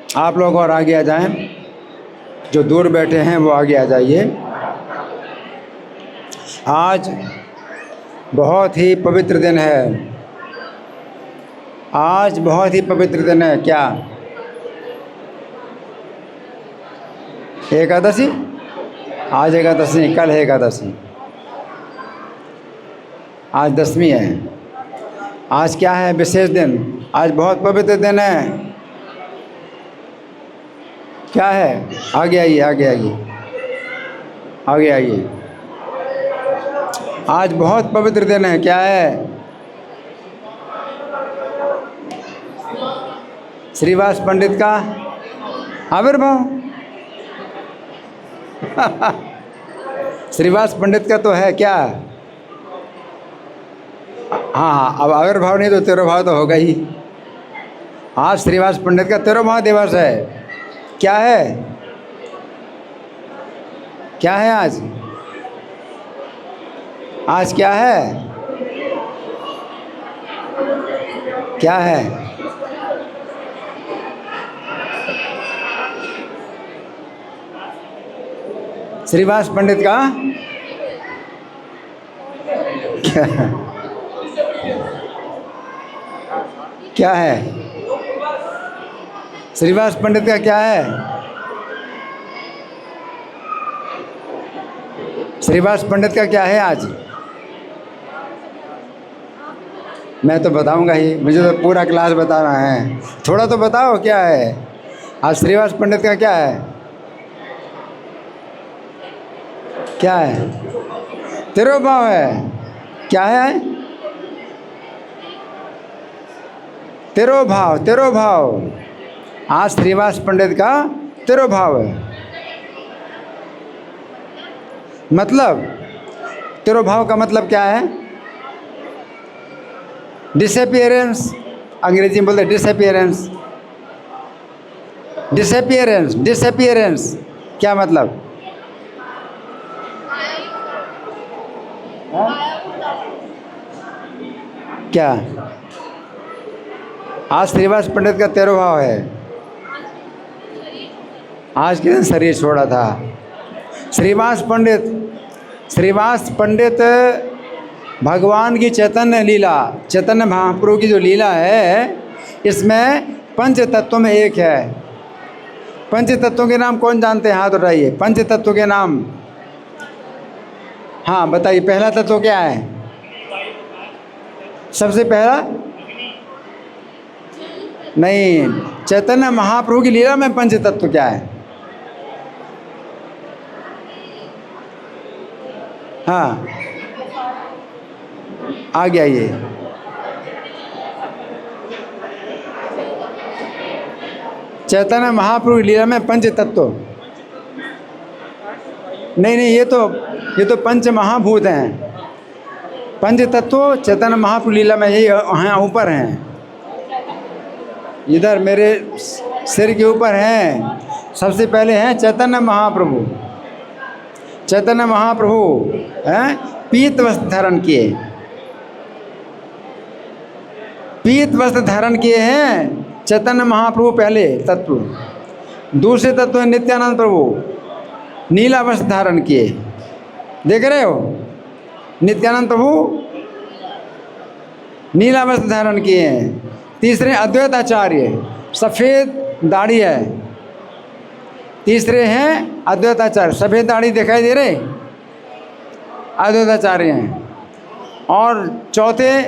आप लोग और आगे आ जाएं, जो दूर बैठे हैं वो आगे आ जाइए। आज बहुत ही पवित्र दिन है। आज बहुत ही पवित्र दिन है। क्या एकादशी? आज एकादशी, कल है एकादशी, आज दसवीं है। आज क्या है? विशेष दिन। आज बहुत पवित्र दिन है। क्या है? आगे आइए, आगे आइए, आगे आइए। आज बहुत पवित्र दिन है। क्या है? श्रीवास पंडित का आविर्भाव। श्रीवास पंडित का तो है क्या? हाँ, अब आविर्भाव नहीं तो तिरुभाव तो होगा ही। आज श्रीवास पंडित का तिरुभाव दिवस है। क्या है? क्या है आज? आज क्या है? क्या है? श्रीवास पंडित का क्या है? क्या है? श्रीवास पंडित का क्या है? श्रीवास पंडित का क्या है आज? मैं तो बताऊंगा ही, मुझे तो पूरा क्लास बताना है। थोड़ा तो बताओ क्या है आज श्रीवास पंडित का? क्या है? क्या है? तिरुभाव है। क्या है? तिरुभाव, तिरुभाव। आज श्रीवास पंडित का तिरुभाव है। मतलब तिरुभाव का मतलब क्या है? डिसअपियरेंस। अंग्रेजी में बोलते डिसअपियरेंस। डिसअपियरेंस, डिसअपियरेंस क्या मतलब? क्या? आज श्रीवास पंडित का तिरुभाव है। आज के दिन शरीर छोड़ा था श्रीवास पंडित। श्रीवास पंडित भगवान की चैतन्य लीला, चैतन्य महाप्रभु की जो लीला है, इसमें पंच तत्वों में एक है। पंच तत्वों के नाम कौन जानते हैं? हाथ उठाइए। पंच तत्वों के नाम, हाँ बताइए। पहला तत्व क्या है? सबसे पहला नहीं, चैतन्य महाप्रभु की लीला में पंच तत्व क्या है? हाँ, आगे आइए। चैतन्य महाप्रभु की लीला में पंच तत्व नहीं, ये तो पंच महाभूत हैं। पंच तत्व चैतन्य महाप्रभु लीला में यही यहाँ ऊपर हैं, इधर मेरे सिर के ऊपर हैं। सबसे पहले हैं चैतन्य महाप्रभु। चैतन्य महाप्रभु हैं पीत वस्त्र धारण किए, पीत वस्त्र धारण किए हैं चैतन्य महाप्रभु पहले तत्व। दूसरे तत्व है नित्यानंद प्रभु, नीला वस्त्र धारण किए। देख रहे हो? नित्यानंद प्रभु नीला वस्त्र धारण किए हैं। तीसरे अद्वैत आचार्य, सफ़ेद दाढ़ी है। तीसरे हैं अद्वैत आचार्य, सफ़ेद दाढ़ी दिखाई दे रहे, अद्वैत आचार्य हैं। और चौथे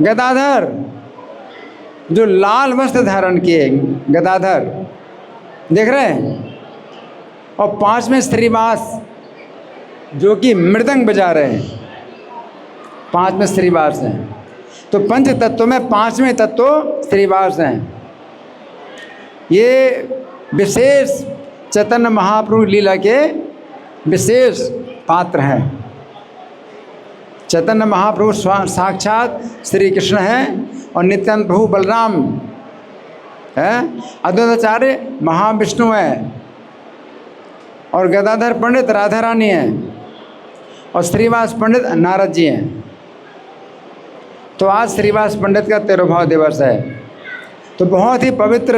गदाधर, जो लाल वस्त्र धारण किए, गदाधर देख रहे हैं। और पांचवें श्रीवास, जो कि मृदंग बजा रहे हैं। पांचवें श्रीवास हैं। तो पंच तत्व में पांचवें तत्व श्रीवास हैं। ये विशेष चैतन्य महाप्रभु लीला के विशेष पात्र हैं। चैतन्य महाप्रभु साक्षात श्री कृष्ण हैं और नित्यानंद प्रभु बलराम हैं। अद्वैताचार्य महाविष्णु हैं और गदाधर पंडित राधा रानी हैं और श्रीवास पंडित नारद जी हैं। तो आज श्रीवास पंडित का तिरुभाव दिवस है। तो बहुत ही पवित्र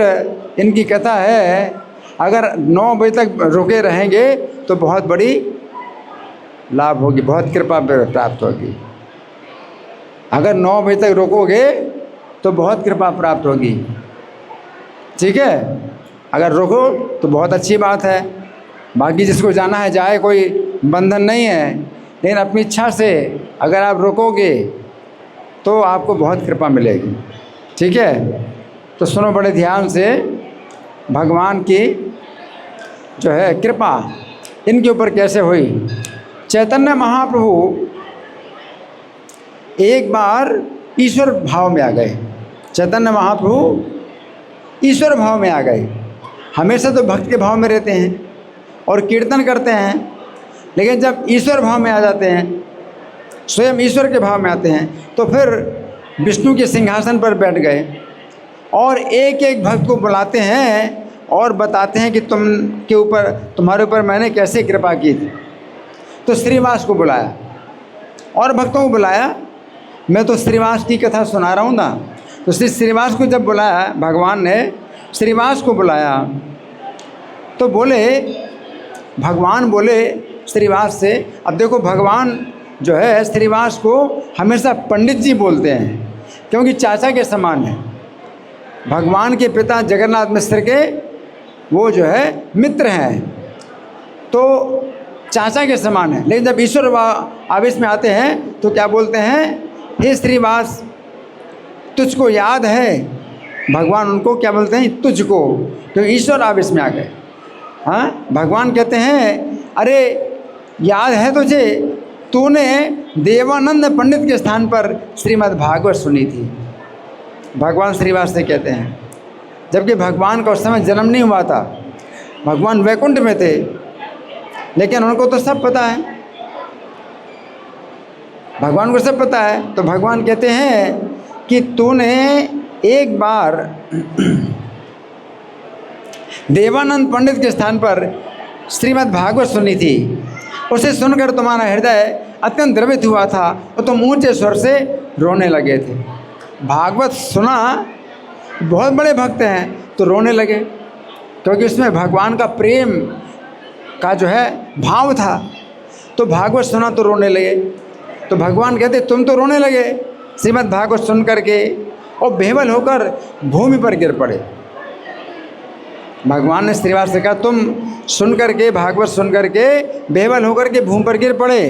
इनकी कथा है। अगर 9 बजे तक रुके रहेंगे तो बहुत बड़ी लाभ होगी, बहुत कृपा प्राप्त होगी। अगर 9 बजे तक रुकोगे तो बहुत कृपा प्राप्त होगी, ठीक है। अगर रुको तो बहुत अच्छी बात है। बाकी जिसको जाना है जाए, कोई बंधन नहीं है, लेकिन अपनी इच्छा से अगर आप रुकोगे तो आपको बहुत कृपा मिलेगी, ठीक है। तो सुनो बड़े ध्यान से, भगवान की जो है कृपा इनके ऊपर कैसे हुई। चैतन्य महाप्रभु एक बार ईश्वर भाव में आ गए। चैतन्य महाप्रभु ईश्वर भाव में आ गए। हमेशा तो भक्त के भाव में रहते हैं और कीर्तन करते हैं, लेकिन जब ईश्वर भाव में आ जाते हैं, स्वयं ईश्वर के भाव में आते हैं, तो फिर विष्णु के सिंहासन पर बैठ गए और एक एक भक्त को बुलाते हैं और बताते हैं कि तुम्हारे ऊपर मैंने कैसे कृपा की थी। तो श्रीवास को बुलाया और भक्तों को बुलाया। मैं तो श्रीवास की कथा सुना रहा हूँ ना। तो श्रीवास को जब बुलाया, भगवान ने श्रीवास को बुलाया, तो भगवान बोले श्रीवास से, अब देखो भगवान जो है श्रीवास को हमेशा पंडित जी बोलते हैं, क्योंकि चाचा के समान है। भगवान के पिता जगन्नाथ मिश्र के वो जो है मित्र हैं, तो चाचा के समान है। लेकिन जब ईश्वर आवेश में आते हैं तो क्या बोलते हैं, हे श्रीवास तुझको याद है। भगवान उनको क्या बोलते हैं, तुझको, तो ईश्वर आवेश में आ गए। हाँ, भगवान कहते हैं अरे याद है तुझे, तूने देवानंद पंडित के स्थान पर श्रीमद् भागवत सुनी थी। भगवान श्रीवास से कहते हैं, जबकि भगवान का उस समय जन्म नहीं हुआ था, भगवान वैकुंठ में थे, लेकिन उनको तो सब पता है, भगवान को सब पता है। तो भगवान कहते हैं कि तूने एक बार देवानंद पंडित के स्थान पर श्रीमद् भागवत सुनी थी, उसे सुनकर तुम्हारा हृदय अत्यंत द्रवित हुआ था और तुम ऊंचे स्वर से रोने लगे थे। भागवत सुना, बहुत बड़े भक्त हैं तो रोने लगे, क्योंकि उसमें भगवान का प्रेम का जो है भाव था। तो भागवत सुना तो रोने लगे। तो भगवान कहते तुम तो रोने लगे श्रीमद् भागवत सुन करके, और बेहवल होकर भूमि पर गिर पड़े। भगवान ने श्रीवास से कहा तुम सुन करके, भागवत सुन करके बेहवल होकर के भूमि पर गिर पड़े।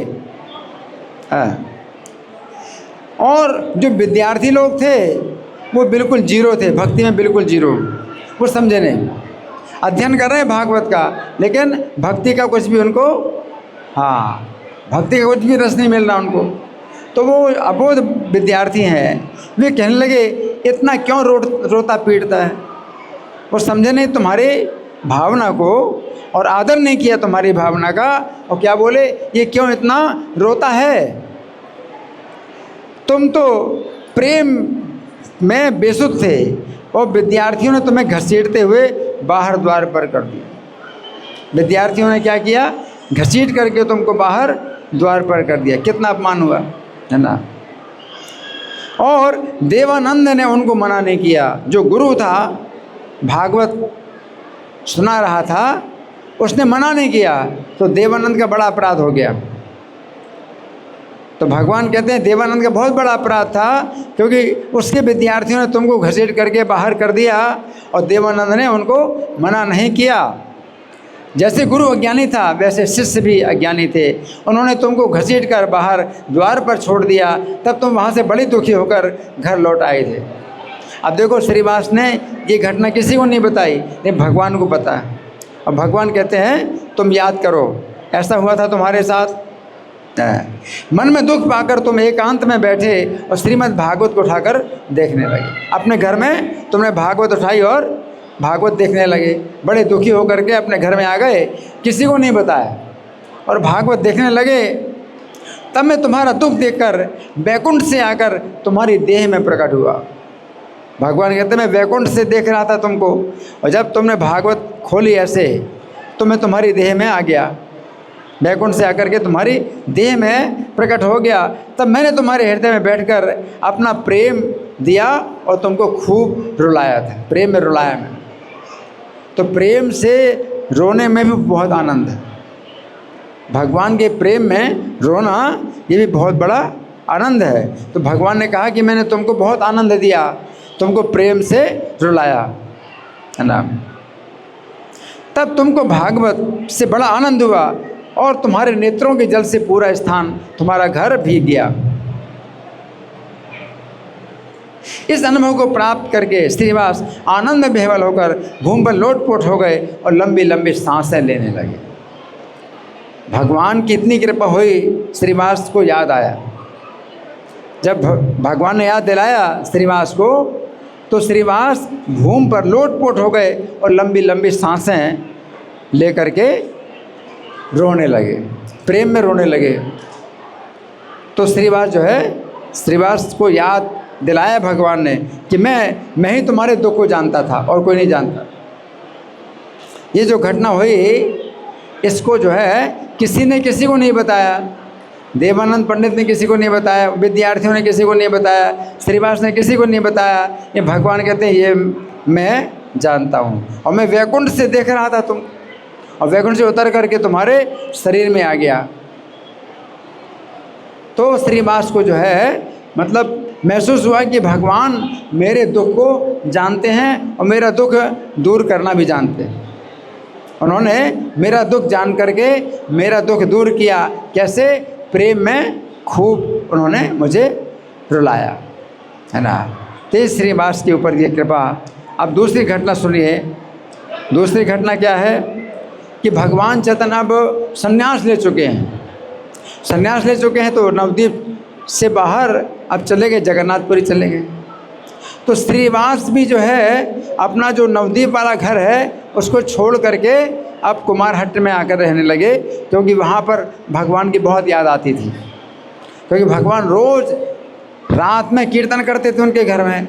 और जो विद्यार्थी लोग थे वो बिल्कुल जीरो थे, भक्ति में बिल्कुल जीरो, वो समझे नहीं। अध्ययन कर रहे हैं भागवत का, लेकिन भक्ति का कुछ भी उनको, हाँ, भक्ति का कुछ भी रस नहीं मिल रहा उनको। तो वो अबोध विद्यार्थी हैं, वे कहने लगे इतना क्यों रोता पीटता है। वो समझे नहीं तुम्हारी भावना को और आदर नहीं किया तुम्हारी भावना का, और क्या बोले ये क्यों इतना रोता है। तुम तो प्रेम में बेसुध थे और विद्यार्थियों ने तुम्हें घसीटते हुए बाहर द्वार पर कर दिया। विद्यार्थियों ने क्या किया, घसीट करके तुमको बाहर द्वार पर कर दिया। कितना अपमान हुआ है ना। और देवानंद ने उनको मना नहीं किया। जो गुरु था, भागवत सुना रहा था, उसने मना नहीं किया, तो देवानंद का बड़ा अपराध हो गया। तो भगवान कहते हैं देवानंद का बहुत बड़ा अपराध था, क्योंकि उसके विद्यार्थियों ने तुमको घसीट करके बाहर कर दिया और देवानंद ने उनको मना नहीं किया। जैसे गुरु अज्ञानी था वैसे शिष्य भी अज्ञानी थे। उन्होंने तुमको घसीट कर बाहर द्वार पर छोड़ दिया, तब तुम वहाँ से बड़ी दुखी होकर घर लौट आए थे। अब देखो श्रीवास ने ये घटना किसी को नहीं बताई, लेकिन भगवान को पता है। और भगवान कहते हैं तुम याद करो, ऐसा हुआ था तुम्हारे साथ। मन में दुख पाकर तुम एकांत में बैठे और श्रीमद् भागवत को उठाकर देखने लगे। अपने घर में तुमने भागवत उठाई और भागवत देखने लगे। बड़े दुखी होकर के अपने घर में आ गए, किसी को नहीं बताया, और भागवत देखने लगे। तब मैं तुम्हारा दुख देखकर वैकुंठ से आकर तुम्हारी देह में प्रकट हुआ। भगवान कहते मैं वैकुंठ से देख रहा था तुमको, और जब तुमने भागवत खोली ऐसे तो मैं तुम्हारी देह में आ गया। वैकुंठ से आकर के तुम्हारी देह में प्रकट हो गया। तब मैंने तुम्हारे हृदय में बैठकर अपना प्रेम दिया और तुमको खूब रुलाया था, प्रेम में रुलाया मैं। तो प्रेम से रोने में भी बहुत आनंद है। भगवान के प्रेम में रोना ये भी बहुत बड़ा आनंद है। तो भगवान ने कहा कि मैंने तुमको बहुत आनंद दिया, तुमको प्रेम से रुलाया, है ना। तब तुमको भागवत से बड़ा आनंद हुआ और तुम्हारे नेत्रों के जल से पूरा स्थान, तुम्हारा घर भीग गया। इस अनुभव को प्राप्त करके श्रीवास आनंद में बेहवल होकर भूमि पर लोटपोट हो गए और लंबी लंबी सांसें लेने लगे। भगवान की इतनी कृपा हुई, श्रीवास को याद आया। जब भगवान ने याद दिलाया श्रीवास को, तो श्रीवास भूमि पर लोटपोट हो गए और लंबी लंबी सांसें ले करके रोने लगे, प्रेम में रोने लगे। तो श्रीवास जो है, श्रीवास को याद दिलाया भगवान ने कि मैं ही तुम्हारे दुख को जानता था और कोई नहीं जानता। ये जो घटना हुई इसको जो है किसी ने किसी को नहीं बताया। देवानंद पंडित ने किसी को नहीं बताया, विद्यार्थियों ने किसी को नहीं बताया, श्रीवास ने किसी को नहीं बताया। ये भगवान कहते हैं ये मैं जानता हूँ और मैं वैकुंठ से देख रहा था तुम, और वैकुंठ से उतर करके तुम्हारे शरीर में आ गया। तो श्रीवास को जो है मतलब महसूस हुआ कि भगवान मेरे दुख को जानते हैं और मेरा दुख दूर करना भी जानते हैं। उन्होंने मेरा दुख जान करके मेरा दुख दूर किया। कैसे? प्रेम में खूब उन्होंने मुझे रुलाया, है ना। तो श्रीवास के ऊपर ये कृपा। अब दूसरी घटना सुनिए। दूसरी घटना क्या है कि भगवान चैतन्य अब संन्यास ले चुके हैं। संन्यास ले चुके हैं तो नवद्वीप से बाहर अब चले गए, जगन्नाथपुरी चले गए। तो श्रीवास भी जो है अपना जो नवद्वीप वाला घर है उसको छोड़ करके अब कुमारहट्टी में आकर रहने लगे, क्योंकि वहाँ पर भगवान की बहुत याद आती थी। क्योंकि भगवान रोज़ रात में कीर्तन करते थे उनके घर में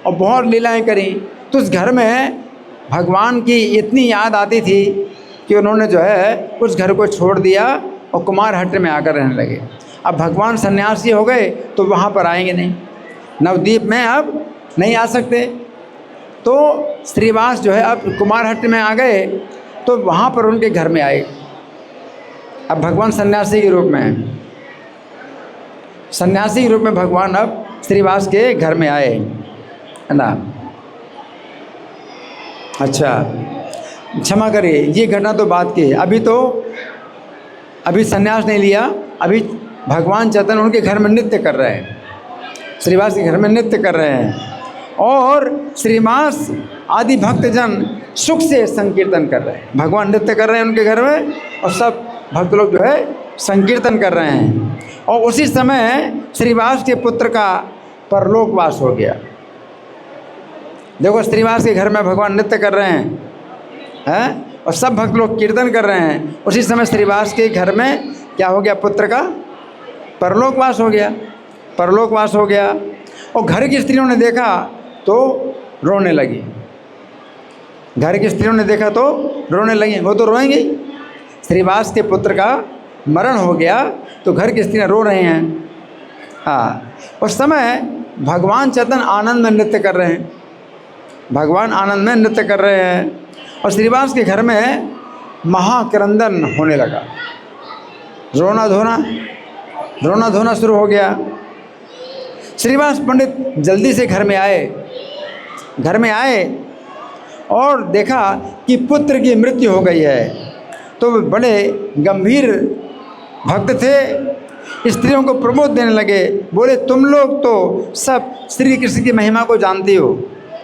और बहुत लीलाएं करी। तो उस घर में भगवान की इतनी याद आती थी कि उन्होंने जो है उस घर को छोड़ दिया और कुमारहट्टी में आकर रहने लगे। अब भगवान सन्यासी हो गए तो वहाँ पर आएंगे नहीं, नवद्वीप में अब नहीं आ सकते। तो श्रीवास जो है अब कुमारहट्टी में आ गए तो वहाँ पर उनके घर में आए। अब भगवान सन्यासी के रूप में हैं, सन्यासी के रूप में भगवान अब श्रीवास के घर में आए, है ना। अच्छा, क्षमा करिए, ये घटना तो बात की है। अभी सन्यास नहीं लिया, अभी भगवान चैतन्य उनके घर में नृत्य कर रहे हैं, श्रीवास के घर में नृत्य कर रहे हैं और श्रीवास आदि भक्तजन सुख से संकीर्तन कर रहे हैं। भगवान नृत्य कर रहे हैं उनके घर में और सब भक्त लोग जो है संकीर्तन कर रहे हैं। और उसी समय श्रीवास के पुत्र का परलोकवास हो गया। देखो, श्रीवास के घर में भगवान नृत्य कर रहे हैं और सब भक्त लोग कीर्तन कर रहे हैं। उसी समय श्रीवास के घर में क्या हो गया? पुत्र का परलोकवास हो गया। परलोकवास हो गया और घर की स्त्रियों ने देखा तो रोने लगी। घर की स्त्रियों ने देखा तो रोने लगी। वो तो रोएंगी, श्रीवास के पुत्र का मरण हो गया तो घर की स्त्रियाँ रो रहे हैं। हाँ, उस समय भगवान चैतन्य आनंद में नृत्य कर रहे हैं। भगवान आनंद में नृत्य कर रहे हैं और श्रीवास के घर में महाक्रंदन होने लगा। रोना धोना शुरू हो गया। श्रीवास पंडित जल्दी से घर में आए और देखा कि पुत्र की मृत्यु हो गई है। तो बड़े गंभीर भक्त थे, स्त्रियों को प्रबोध देने लगे। बोले, तुम लोग तो सब श्री कृष्ण की महिमा को जानती हो।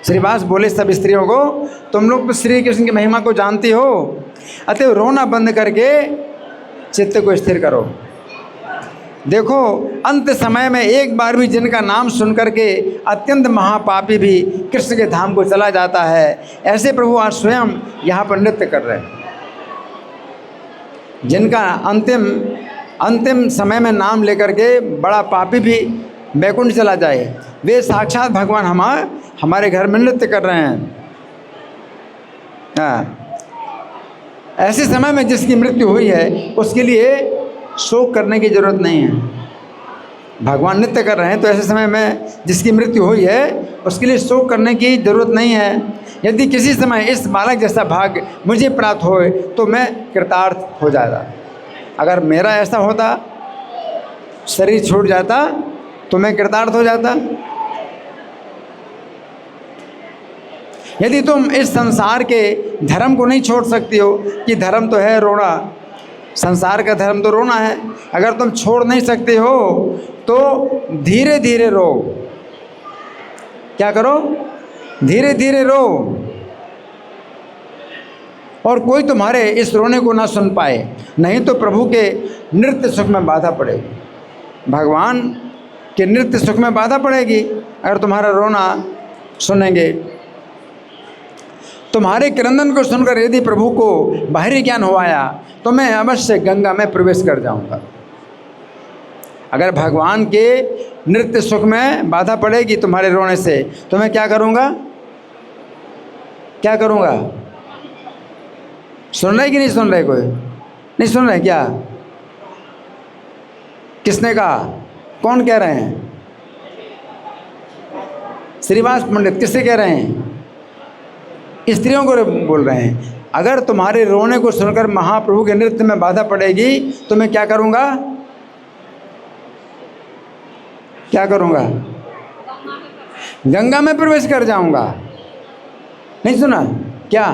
श्रीवास बोले सब स्त्रियों को, तुम लोग तो श्री कृष्ण की महिमा को जानती हो, अतः रोना बंद करके चित्त को स्थिर करो। देखो, अंत समय में एक बार भी जिनका नाम सुन करके अत्यंत महापापी भी कृष्ण के धाम को चला जाता है, ऐसे प्रभु आज स्वयं यहाँ पर नृत्य कर रहे हैं। जिनका अंतिम समय में नाम लेकर के बड़ा पापी भी वैकुंठ चला जाए, वे साक्षात भगवान हमारे घर में नृत्य कर रहे हैं। ऐसे समय में जिसकी मृत्यु हुई है उसके लिए शोक करने की जरूरत नहीं है। भगवान नित्य कर रहे हैं, तो ऐसे समय में जिसकी मृत्यु हुई है उसके लिए शोक करने की जरूरत नहीं है। यदि किसी समय इस बालक जैसा भाग्य मुझे प्राप्त होए तो मैं कृतार्थ हो जाता। अगर मेरा ऐसा होता, शरीर छूट जाता, तो मैं कृतार्थ हो जाता। यदि तुम इस संसार के धर्म को नहीं छोड़ सकती हो, कि धर्म तो है रोना, संसार का धर्म तो रोना है, अगर तुम छोड़ नहीं सकते हो तो धीरे धीरे रो। क्या करो? धीरे धीरे रो, और कोई तुम्हारे इस रोने को ना सुन पाए, नहीं तो प्रभु के नृत्य सुख में बाधा पड़ेगी। भगवान के नृत्य सुख में बाधा पड़ेगी अगर तुम्हारा रोना सुनेंगे। तुम्हारे क्रंदन को सुनकर यदि प्रभु को बाहरी ज्ञान हो आया तो मैं अवश्य गंगा में प्रवेश कर जाऊंगा। अगर भगवान के नृत्य सुख में बाधा पड़ेगी तुम्हारे रोने से, तो मैं क्या करूंगा? क्या करूंगा? सुन रहे कि नहीं सुन रहे? कोई नहीं सुन रहे क्या? किसने कहा? कौन कह रहे हैं? श्रीवास पंडित किससे कह रहे हैं? स्त्रियों को बोल रहे हैं। अगर तुम्हारे रोने को सुनकर महाप्रभु के नृत्य में बाधा पड़ेगी तो मैं क्या करूंगा? क्या करूंगा? गंगा में प्रवेश कर जाऊंगा। नहीं सुना क्या?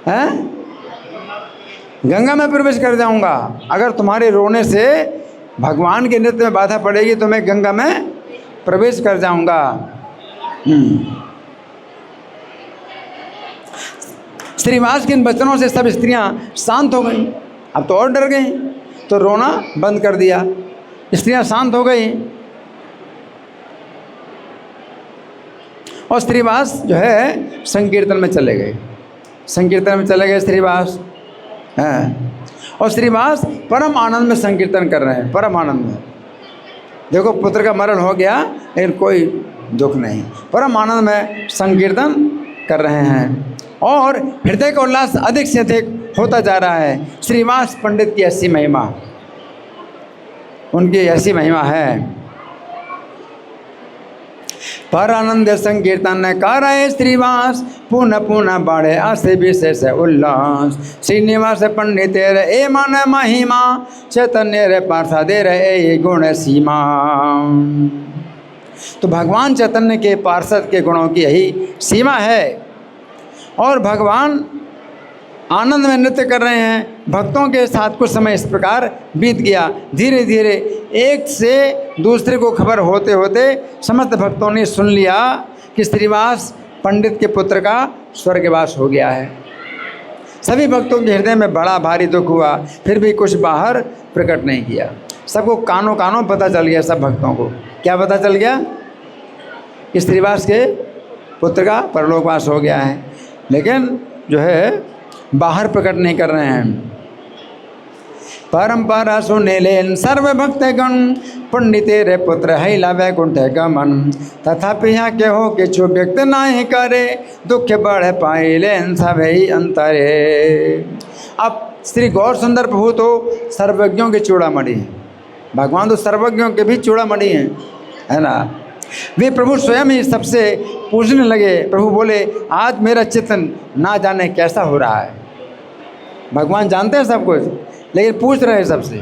है? गंगा में प्रवेश कर जाऊंगा। अगर तुम्हारे रोने से भगवान के नृत्य में बाधा पड़ेगी तो मैं गंगा में प्रवेश कर जाऊंगा। श्रीवास के इन वचनों से सब स्त्रियां शांत हो गईं। अब तो और डर गईं, तो रोना बंद कर दिया, स्त्रियां शांत हो गई। और श्रीवास जो है संकीर्तन में चले गए। संकीर्तन में चले गए श्रीवास हैं, और श्रीवास परम आनंद में संकीर्तन कर रहे हैं, परम आनंद में। देखो, पुत्र का मरण हो गया लेकिन कोई दुख नहीं, परम आनंद में संकीर्तन कर रहे हैं, और हृदय का उल्लास अधिक से अधिक होता जा रहा है। श्रीवास पंडित की ऐसी महिमा, उनकी ऐसी महिमा है। पर आनंद संकीर्तन करे श्रीवास, पुनः पुनः बढ़े आसे विशेष उल्लास। श्रीनिवास पंडित ए मन महिमा, चैतन्य रे पार्षदे रे गुण सीमा। तो भगवान चैतन्य के पार्षद के गुणों की यही सीमा है, और भगवान आनंद में नृत्य कर रहे हैं। भक्तों के साथ कुछ समय इस प्रकार बीत गया। धीरे धीरे एक से दूसरे को खबर होते होते समस्त भक्तों ने सुन लिया कि श्रीवास पंडित के पुत्र का स्वर्गवास हो गया है। सभी भक्तों के हृदय में बड़ा भारी दुख हुआ, फिर भी कुछ बाहर प्रकट नहीं किया। सबको कानों कानों पता चल गया, सब भक्तों को क्या पता चल गया? कि श्रीवास के पुत्र का परलोकवास हो गया है, लेकिन जो है बाहर प्रकट नहीं कर रहे हैं। परंपरा सुने लेन सर्व भक्त गण, पंडिते रे पुत्र है लावे कुंठ गमन। तथापि यहाँ के हो कि छो व्यक्त नहीं करे, दुख बढ़ पाए लेन सभी अंतरे। अब श्री गौर सुंदर प्रभु तो सर्वज्ञों के चूड़ामणि हैं, भगवान तो सर्वज्ञों के भी चूड़ामणि हैं, है ना। वे प्रभु स्वयं ही सबसे पूछने लगे। प्रभु बोले, आज मेरा चित्तन ना जाने कैसा हो रहा है। भगवान जानते हैं सब कुछ, लेकिन पूछ रहे हैं सबसे,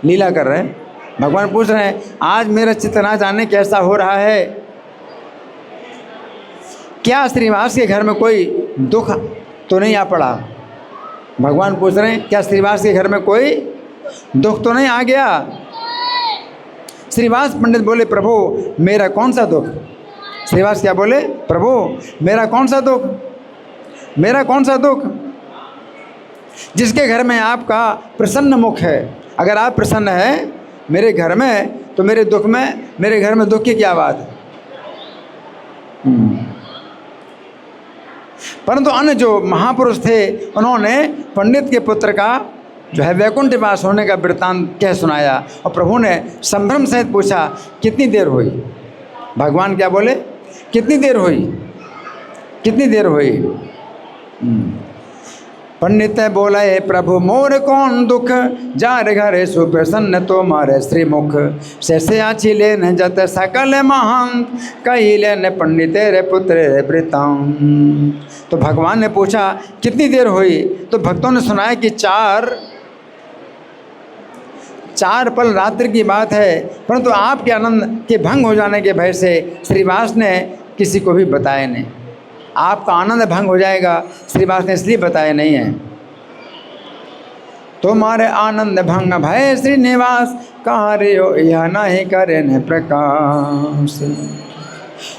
लीला कर रहे हैं। भगवान पूछ रहे हैं, आज मेरा चित्त ना जाने कैसा हो रहा है। क्या श्रीवास के घर में कोई दुख तो नहीं आ पड़ा? भगवान पूछ रहे हैं, क्या श्रीवास के घर में कोई दुख तो नहीं आ गया? श्रीवास पंडित बोले, प्रभु मेरा कौन सा दुख? श्रीवास क्या बोले? प्रभु मेरा कौन सा दुख? मेरा कौन सा दुख? जिसके घर में आपका प्रसन्न मुख है, अगर आप प्रसन्न हैं मेरे घर में, तो मेरे दुख में, मेरे घर में दुख की क्या बात है? परंतु अन्य जो महापुरुष थे उन्होंने पंडित के पुत्र का जो है वैकुंठ वास होने का वृत्तांत कह सुनाया, और प्रभु ने संभ्रम सहित पूछा, कितनी देर हुई? भगवान क्या बोले? कितनी देर हुई? कितनी देर हुई? पंडित बोले प्रभु मोर कौन दुख, जार घर सुप्रसन्न तो मारे श्रीमुख, शेषे आछि लेन जत सकल महंत, कही लेन पंडित रे पुत्र रे वृतांत। तो भगवान ने पूछा कितनी देर हुई, तो भक्तों ने सुनाया कि चार पल रात्रि की बात है, परंतु आपके आनंद के भंग हो जाने के भय से श्रीवास ने किसी को भी बताया नहीं। आपका आनंद भंग हो जाएगा श्रीवास ने इसलिए बताया नहीं है। तुम्हारे आनंद भंग भय श्रीनिवास, कहाँ रे हो यह नहीं करे न प्रकाश।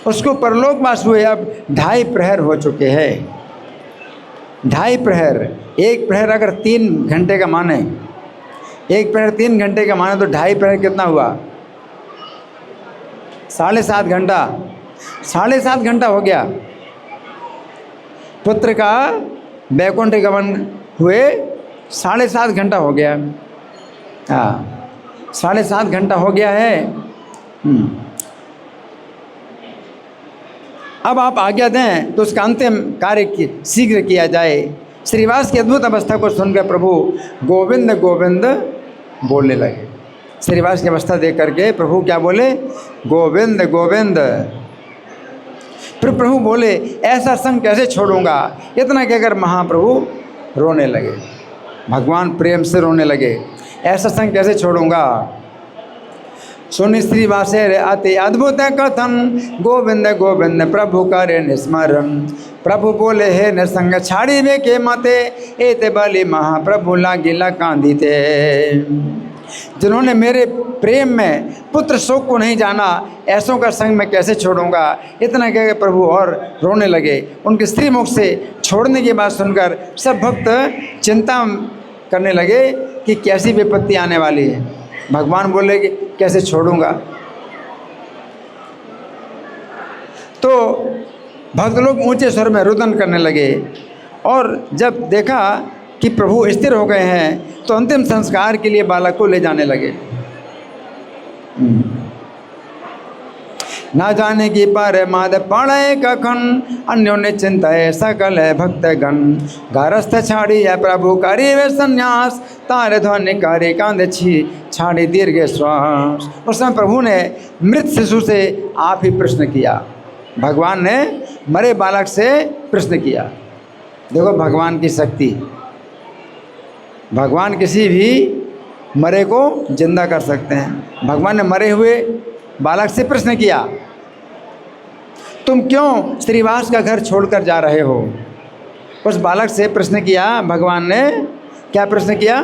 उसको परलोकवास हुए अब 2.5 प्रहर हो चुके हैं। 2.5 प्रहर, 1 प्रहर अगर 3 घंटे का माने, 1 प्रहर 3 घंटे का माने तो 2.5 प्रहर कितना हुआ? 7.5 घंटा। 7.5 घंटा हो गया। पुत्र का वैकुंठ गमन हुए 7.5 घंटा हो गया। हाँ, 7.5 घंटा हो गया है। अब आप आज्ञा दें तो उसका अंतिम कार्य शीघ्र किया जाए। श्रीवास की अद्भुत अवस्था को सुनकर प्रभु गोविंद गोविंद बोलने लगे। श्रीवास की अवस्था देख करके प्रभु क्या बोले? गोविंद गोविंद। फिर प्रभु बोले ऐसा संग कैसे छोड़ूंगा। इतना कहकर महाप्रभु रोने लगे। भगवान प्रेम से रोने लगे, ऐसा संग कैसे छोड़ूंगा। सुनि श्रीवासेर अति अद्भुत कथन, गोविंद गोविंद प्रभु करे निस्मरण। प्रभु बोले हे नरसंग छाड़ी वे के मते, एते बलि महाप्रभु लागिला कांदिते। जिन्होंने मेरे प्रेम में पुत्र शोक को नहीं जाना, ऐसों का संग मैं कैसे छोड़ूंगा। इतना कह के प्रभु और रोने लगे। उनके स्त्री मुख से छोड़ने की बात सुनकर सब भक्त चिंता करने लगे कि कैसी विपत्ति आने वाली है। भगवान बोले कि कैसे छोड़ूंगा। तो भक्त लोग ऊंचे स्वर में रुदन करने लगे, और जब देखा कि प्रभु स्थिर हो गए हैं तो अंतिम संस्कार के लिए बालक को ले जाने लगे। ना जाने की पर माद पड़े कखन, अन्योन्य चिंता है सकल है भक्तगण। गारस्थ छाड़ी है प्रभु करी वे संन्यास, तारे ध्वनि करे कांद छाड़ी दीर्घ श्वास। उस समय प्रभु ने मृत शिशु से आप ही प्रश्न किया। भगवान ने मरे बालक से प्रश्न किया। देखो भगवान की शक्ति। भगवान किसी भी मरे को जिंदा कर सकते हैं। भगवान ने मरे हुए बालक से प्रश्न किया, तुम क्यों श्रीवास का घर छोड़कर जा रहे हो। उस बालक से प्रश्न किया भगवान ने। क्या प्रश्न किया?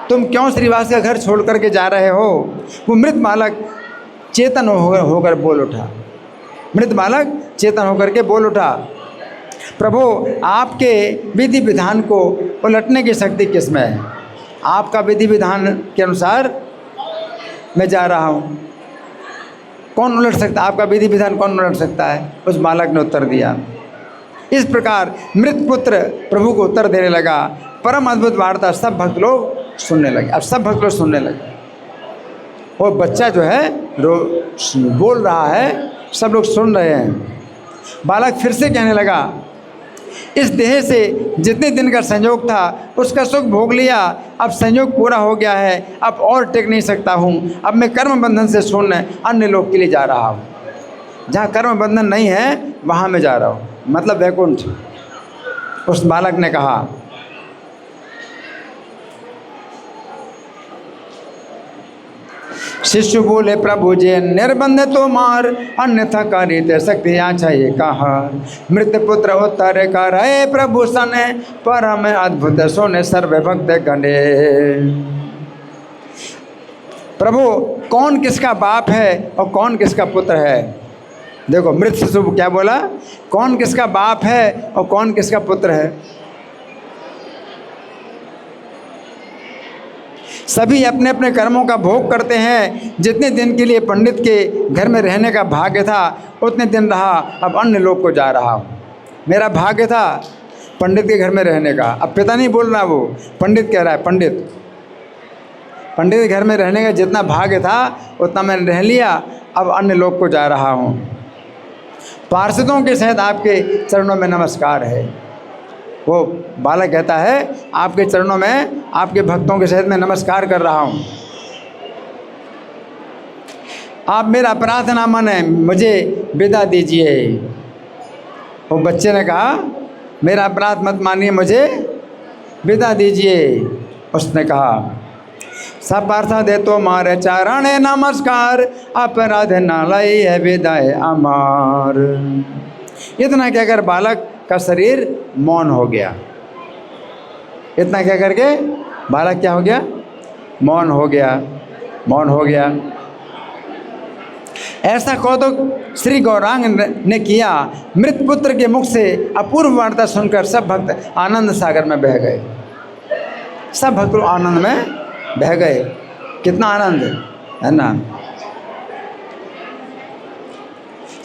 तुम क्यों श्रीवास का घर छोड़ करके जा रहे हो। वो मृत बालक चेतन होकर बोल उठा। मृत बालक चेतन होकर के बोल उठा, प्रभु आपके विधि विधान को उलटने की शक्ति किसमें है। आपका विधि विधान के अनुसार मैं जा रहा हूँ, कौन उलट सकता, आपका विधि विधान कौन उलट सकता है। उस बालक ने उत्तर दिया। इस प्रकार मृत पुत्र प्रभु को उत्तर देने लगा। परम अद्भुत वार्ता सब भक्त लोग सुनने लगे। अब सब भक्त लोग सुनने लगे। वो बच्चा जो है बोल रहा है, सब लोग सुन रहे हैं। बालक फिर से कहने लगा, इस देह से जितने दिन का संयोग था उसका सुख भोग लिया, अब संयोग पूरा हो गया है, अब और टिक नहीं सकता हूँ। अब मैं कर्म बंधन से शून्य अन्य लोक के लिए जा रहा हूँ। जहाँ कर्म बंधन नहीं है वहाँ मैं जा रहा हूँ, मतलब वैकुंठ। उस बालक ने कहा। शिष्य बोले प्रभु जे निर्बंध तो मार, अन्यथा करिते शक्ति आछा ये कहा। मृत पुत्र उत्तर करे प्रभु सने, परम अद्भुत सोने सर्व भक्त गणे। प्रभु कौन किसका बाप है और कौन किसका पुत्र है। देखो मृत शिशु क्या बोला, कौन किसका बाप है और कौन किसका पुत्र है। सभी अपने अपने कर्मों का भोग करते हैं। जितने दिन के लिए पंडित के घर में रहने का भाग्य था उतने दिन रहा, अब अन्य लोग को जा रहा हूँ। मेरा भाग्य था पंडित के घर में रहने का, अब पिता नहीं बोल रहा, वो पंडित कह रहा है। पंडित के घर में रहने का जितना भाग्य था उतना मैंने रह लिया, अब अन्य लोग को जा रहा हूँ। पार्षदों के सहित आपके चरणों में नमस्कार है। वो बालक कहता है आपके चरणों में आपके भक्तों के सहित मैं नमस्कार कर रहा हूँ, आप मेरा अपराध ना माने, मुझे विदा दीजिए। वो बच्चे ने कहा मेरा अपराध मत मानिए, मुझे विदा दीजिए। उसने कहा सब अर्थ दे तो मारे चरण नमस्कार, अपराध ना लाई है विदाए अमार। इतना कहकर बालक का शरीर मौन हो गया। इतना कह करके बालक क्या हो गया? मौन हो गया, मौन हो गया। ऐसा कौतुक श्री गौरांग ने किया। मृत पुत्र के मुख से अपूर्व वार्ता सुनकर सब भक्त आनंद सागर में बह गए। सब भक्त आनंद में बह गए। कितना आनंद है ना।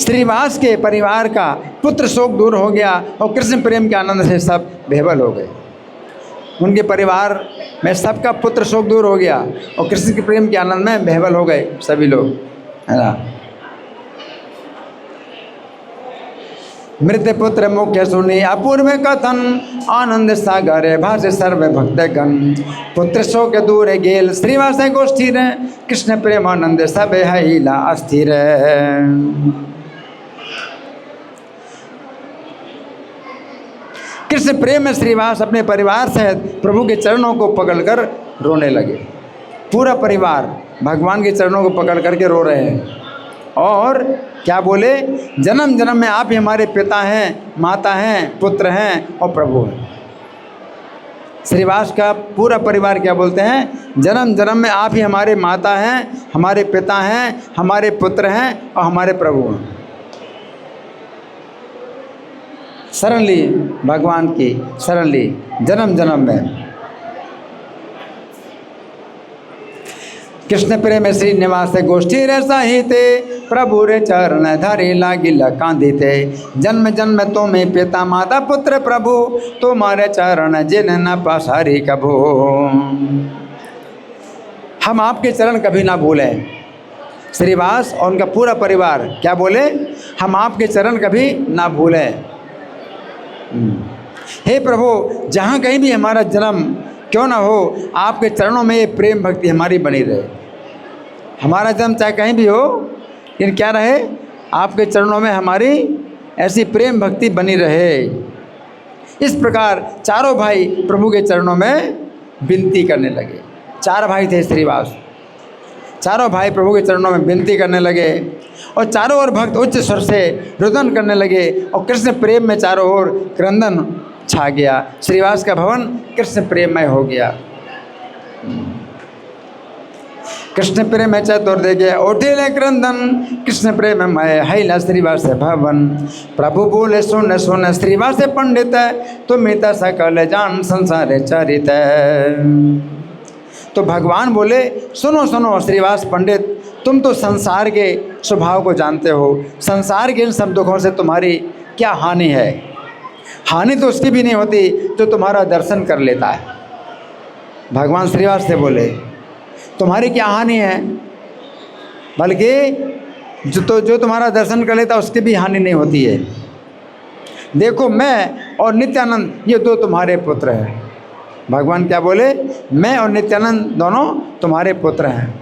श्रीवास के परिवार का पुत्र शोक दूर हो गया और कृष्ण प्रेम के आनंद से सब बेहबल हो गए। उनके परिवार में सबका पुत्र शोक दूर हो गया और कृष्ण के प्रेम के आनंद में बेहबल हो गए सभी लोग, है ना। मृत पुत्र मुख्य सुनी अपूर्व कथन, आनंद सागर भाष सर्व भक्तगण। पुत्र शोक दूर गेल श्रीवास गोष्ठी रे, कृष्ण प्रेम आनंद सब हिला अस्थिर। कृष्ण प्रेम में श्रीवास अपने परिवार सहित प्रभु के चरणों को पकड़कर रोने लगे। पूरा परिवार भगवान के चरणों को पकड़ करके रो रहे हैं और क्या बोले? जन्म जन्म में आप ही हमारे पिता हैं, माता हैं, पुत्र हैं और प्रभु हैं। श्रीवास का पूरा परिवार क्या बोलते हैं? जन्म जन्म में आप ही हमारे माता हैं, हमारे पिता हैं, हमारे पुत्र हैं और हमारे प्रभु हैं। शरण ली भगवान की, शरण ली जन्म जन्म में। कृष्ण प्रेम श्री निवास गोष्ठी रे साहिते, प्रभु रे चरण धरे लागिल कांदिते। जन्म जन्म तो में पिता माता पुत्र प्रभु, तुम्हारे चरण जिन न पसारी कभू। हम आपके चरण कभी ना भूलें। श्रीवास और उनका पूरा परिवार क्या बोले? हम आपके चरण कभी ना भूलें। हे प्रभु, जहाँ कहीं भी हमारा जन्म क्यों ना हो, आपके चरणों में ये प्रेम भक्ति हमारी बनी रहे। हमारा जन्म चाहे कहीं भी हो, लेकिन क्या रहे? आपके चरणों में हमारी ऐसी प्रेम भक्ति बनी रहे। इस प्रकार चारों भाई प्रभु के चरणों में विनती करने लगे। 4 भाई थे श्रीवास, चारों भाई प्रभु के चरणों में विनती करने लगे और चारों ओर भक्त उच्च स्वर से रुदन करने लगे और कृष्ण प्रेम में चारों ओर क्रंदन छा गया। श्रीवास का भवन कृष्ण प्रेममय हो गया। कृष्ण प्रेम चतुर्दिगे उठिले क्रंदन, कृष्ण प्रेममय हैला श्रीवास भवन। प्रभु बोले सुन सुन श्रीवास पंडित, तुमित सकल जान संसार चरित। तो भगवान बोले सुनो सुनो श्रीवास पंडित, तुम तो संसार के स्वभाव को जानते हो। संसार के इन सब दुखों से तुम्हारी क्या हानि है? हानि तो उसकी भी नहीं होती जो तुम्हारा दर्शन कर लेता है। भगवान श्रीवास से बोले तुम्हारी क्या हानि है? बल्कि जो तुम्हारा दर्शन कर लेता है उसकी भी हानि नहीं होती है। देखो मैं और नित्यानंद ये 2 तुम्हारे पुत्र हैं। भगवान क्या बोले? मैं और नित्यानंद दोनों तुम्हारे पुत्र हैं।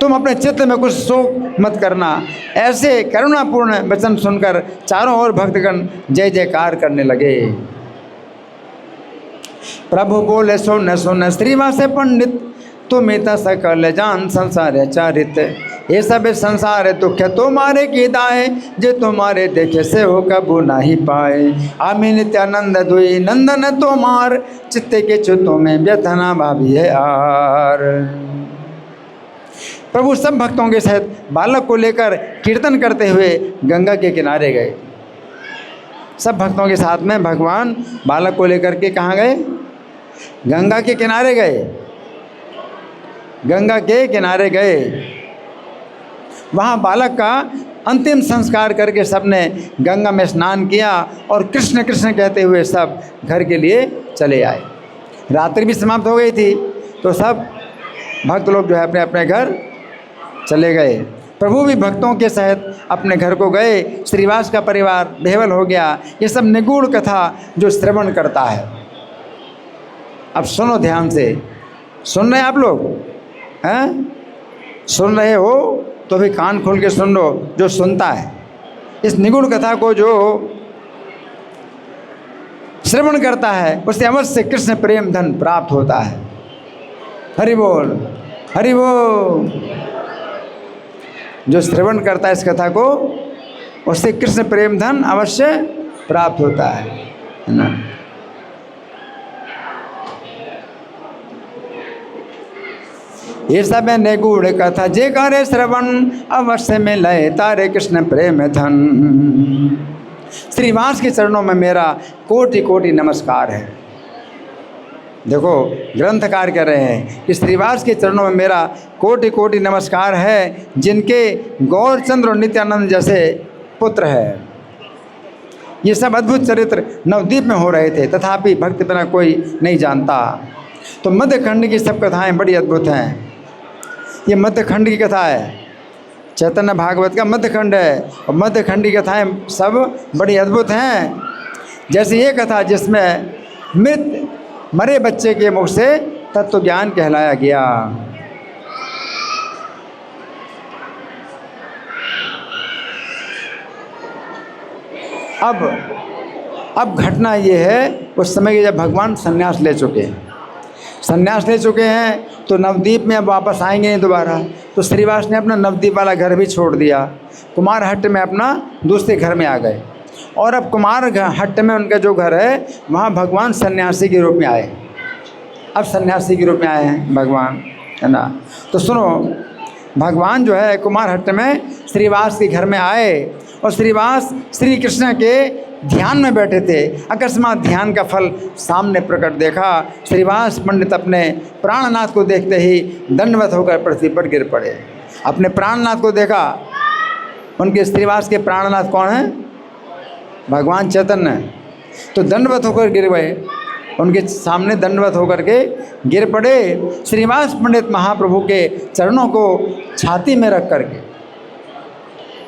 तुम अपने चित्त में कुछ शोक मत करना। ऐसे करुणापूर्ण वचन सुनकर चारों ओर भक्तगण जय जयकार करने लगे। प्रभु बोले सुन सुन श्रीवास पंडित, तुमित सकल जान संसार चारित। ये सब संसार दुख तुम्हारे की दाए, जे तुम्हारे देखे से हो कबू नहीं पाए। आमी नित्यानंद दुई नंदन तुम्हार, चित्ते के चुतों में व्यथना भाभी है आर। प्रभु सब भक्तों के सहित बालक को लेकर कीर्तन करते हुए गंगा के किनारे गए। सब भक्तों के साथ में भगवान बालक को लेकर के कहाँ गए? गंगा के किनारे गए। गंगा के किनारे गए। वहाँ बालक का अंतिम संस्कार करके सबने गंगा में स्नान किया और कृष्ण कृष्ण कहते हुए सब घर के लिए चले आए। रात्रि भी समाप्त हो गई थी तो सब भक्त लोग जो है अपने अपने घर चले गए। प्रभु भी भक्तों के सहित अपने घर को गए। श्रीवास का परिवार बेहवल हो गया। ये सब निगूढ़ कथा जो श्रवण करता है। अब सुनो ध्यान से, सुन रहे हैं आप लोग? हैं? सुन रहे हो तो भी कान खोल के सुन लो। जो सुनता है इस निगूढ़ कथा को, जो श्रवण करता है, उससे अवश्य कृष्ण प्रेम धन प्राप्त होता है। हरि बोल, हरि बोल। जो श्रवण करता है इस कथा को, उससे कृष्ण प्रेम धन अवश्य प्राप्त होता है ना। ये सब निगूढ़ कथा जे करे श्रवण, अवश्य में लय तारे कृष्ण प्रेम धन। श्रीवास के चरणों में मेरा कोटि कोटि नमस्कार है। देखो ग्रंथकार कह रहे हैं कि श्रीवास के चरणों में मेरा कोटि कोटि नमस्कार है, जिनके गौरचंद्र और नित्यानंद जैसे पुत्र है। ये सब अद्भुत चरित्र नवद्वीप में हो रहे थे, तथापि भक्त बिना कोई नहीं जानता। तो मध्यखंड की सब कथाएं बड़ी अद्भुत हैं। ये मध्यखंड की कथा है, चैतन्य भागवत का मध्यखंड है, और मध्यखंड की कथाएं सब बड़ी अद्भुत हैं। जैसे ये कथा जिसमें मरे बच्चे के मुख से तत्व ज्ञान कहलाया गया। अब घटना ये है उस समय की जब भगवान संन्यास ले चुके हैं। संन्यास ले चुके हैं तो नवद्वीप में अब वापस आएंगे नहीं दोबारा। तो श्रीवास ने अपना नवद्वीप वाला घर भी छोड़ दिया, कुमार हट्ट में अपना दूसरे घर में आ गए। और अब कुमार हट्ट में उनका जो घर है, वहाँ भगवान सन्यासी के रूप में आए। अब सन्यासी के रूप में आए हैं भगवान, है ना। तो सुनो, भगवान जो है कुमार हट्ट में श्रीवास के घर में आए, और श्रीवास श्री कृष्ण के ध्यान में बैठे थे। अकस्मात ध्यान का फल सामने प्रकट देखा। श्रीवास पंडित अपने प्राणनाथ को देखते ही दंडवत होकर पृथ्वी पर गिर पड़े। अपने प्राणनाथ को देखा। उनके श्रीवास के प्राणनाथ कौन है? भगवान चैतन्य। तो दंडवत होकर गिर गए, उनके सामने दंडवत होकर के गिर पड़े। श्रीवास पंडित महाप्रभु के चरणों को छाती में रख करके,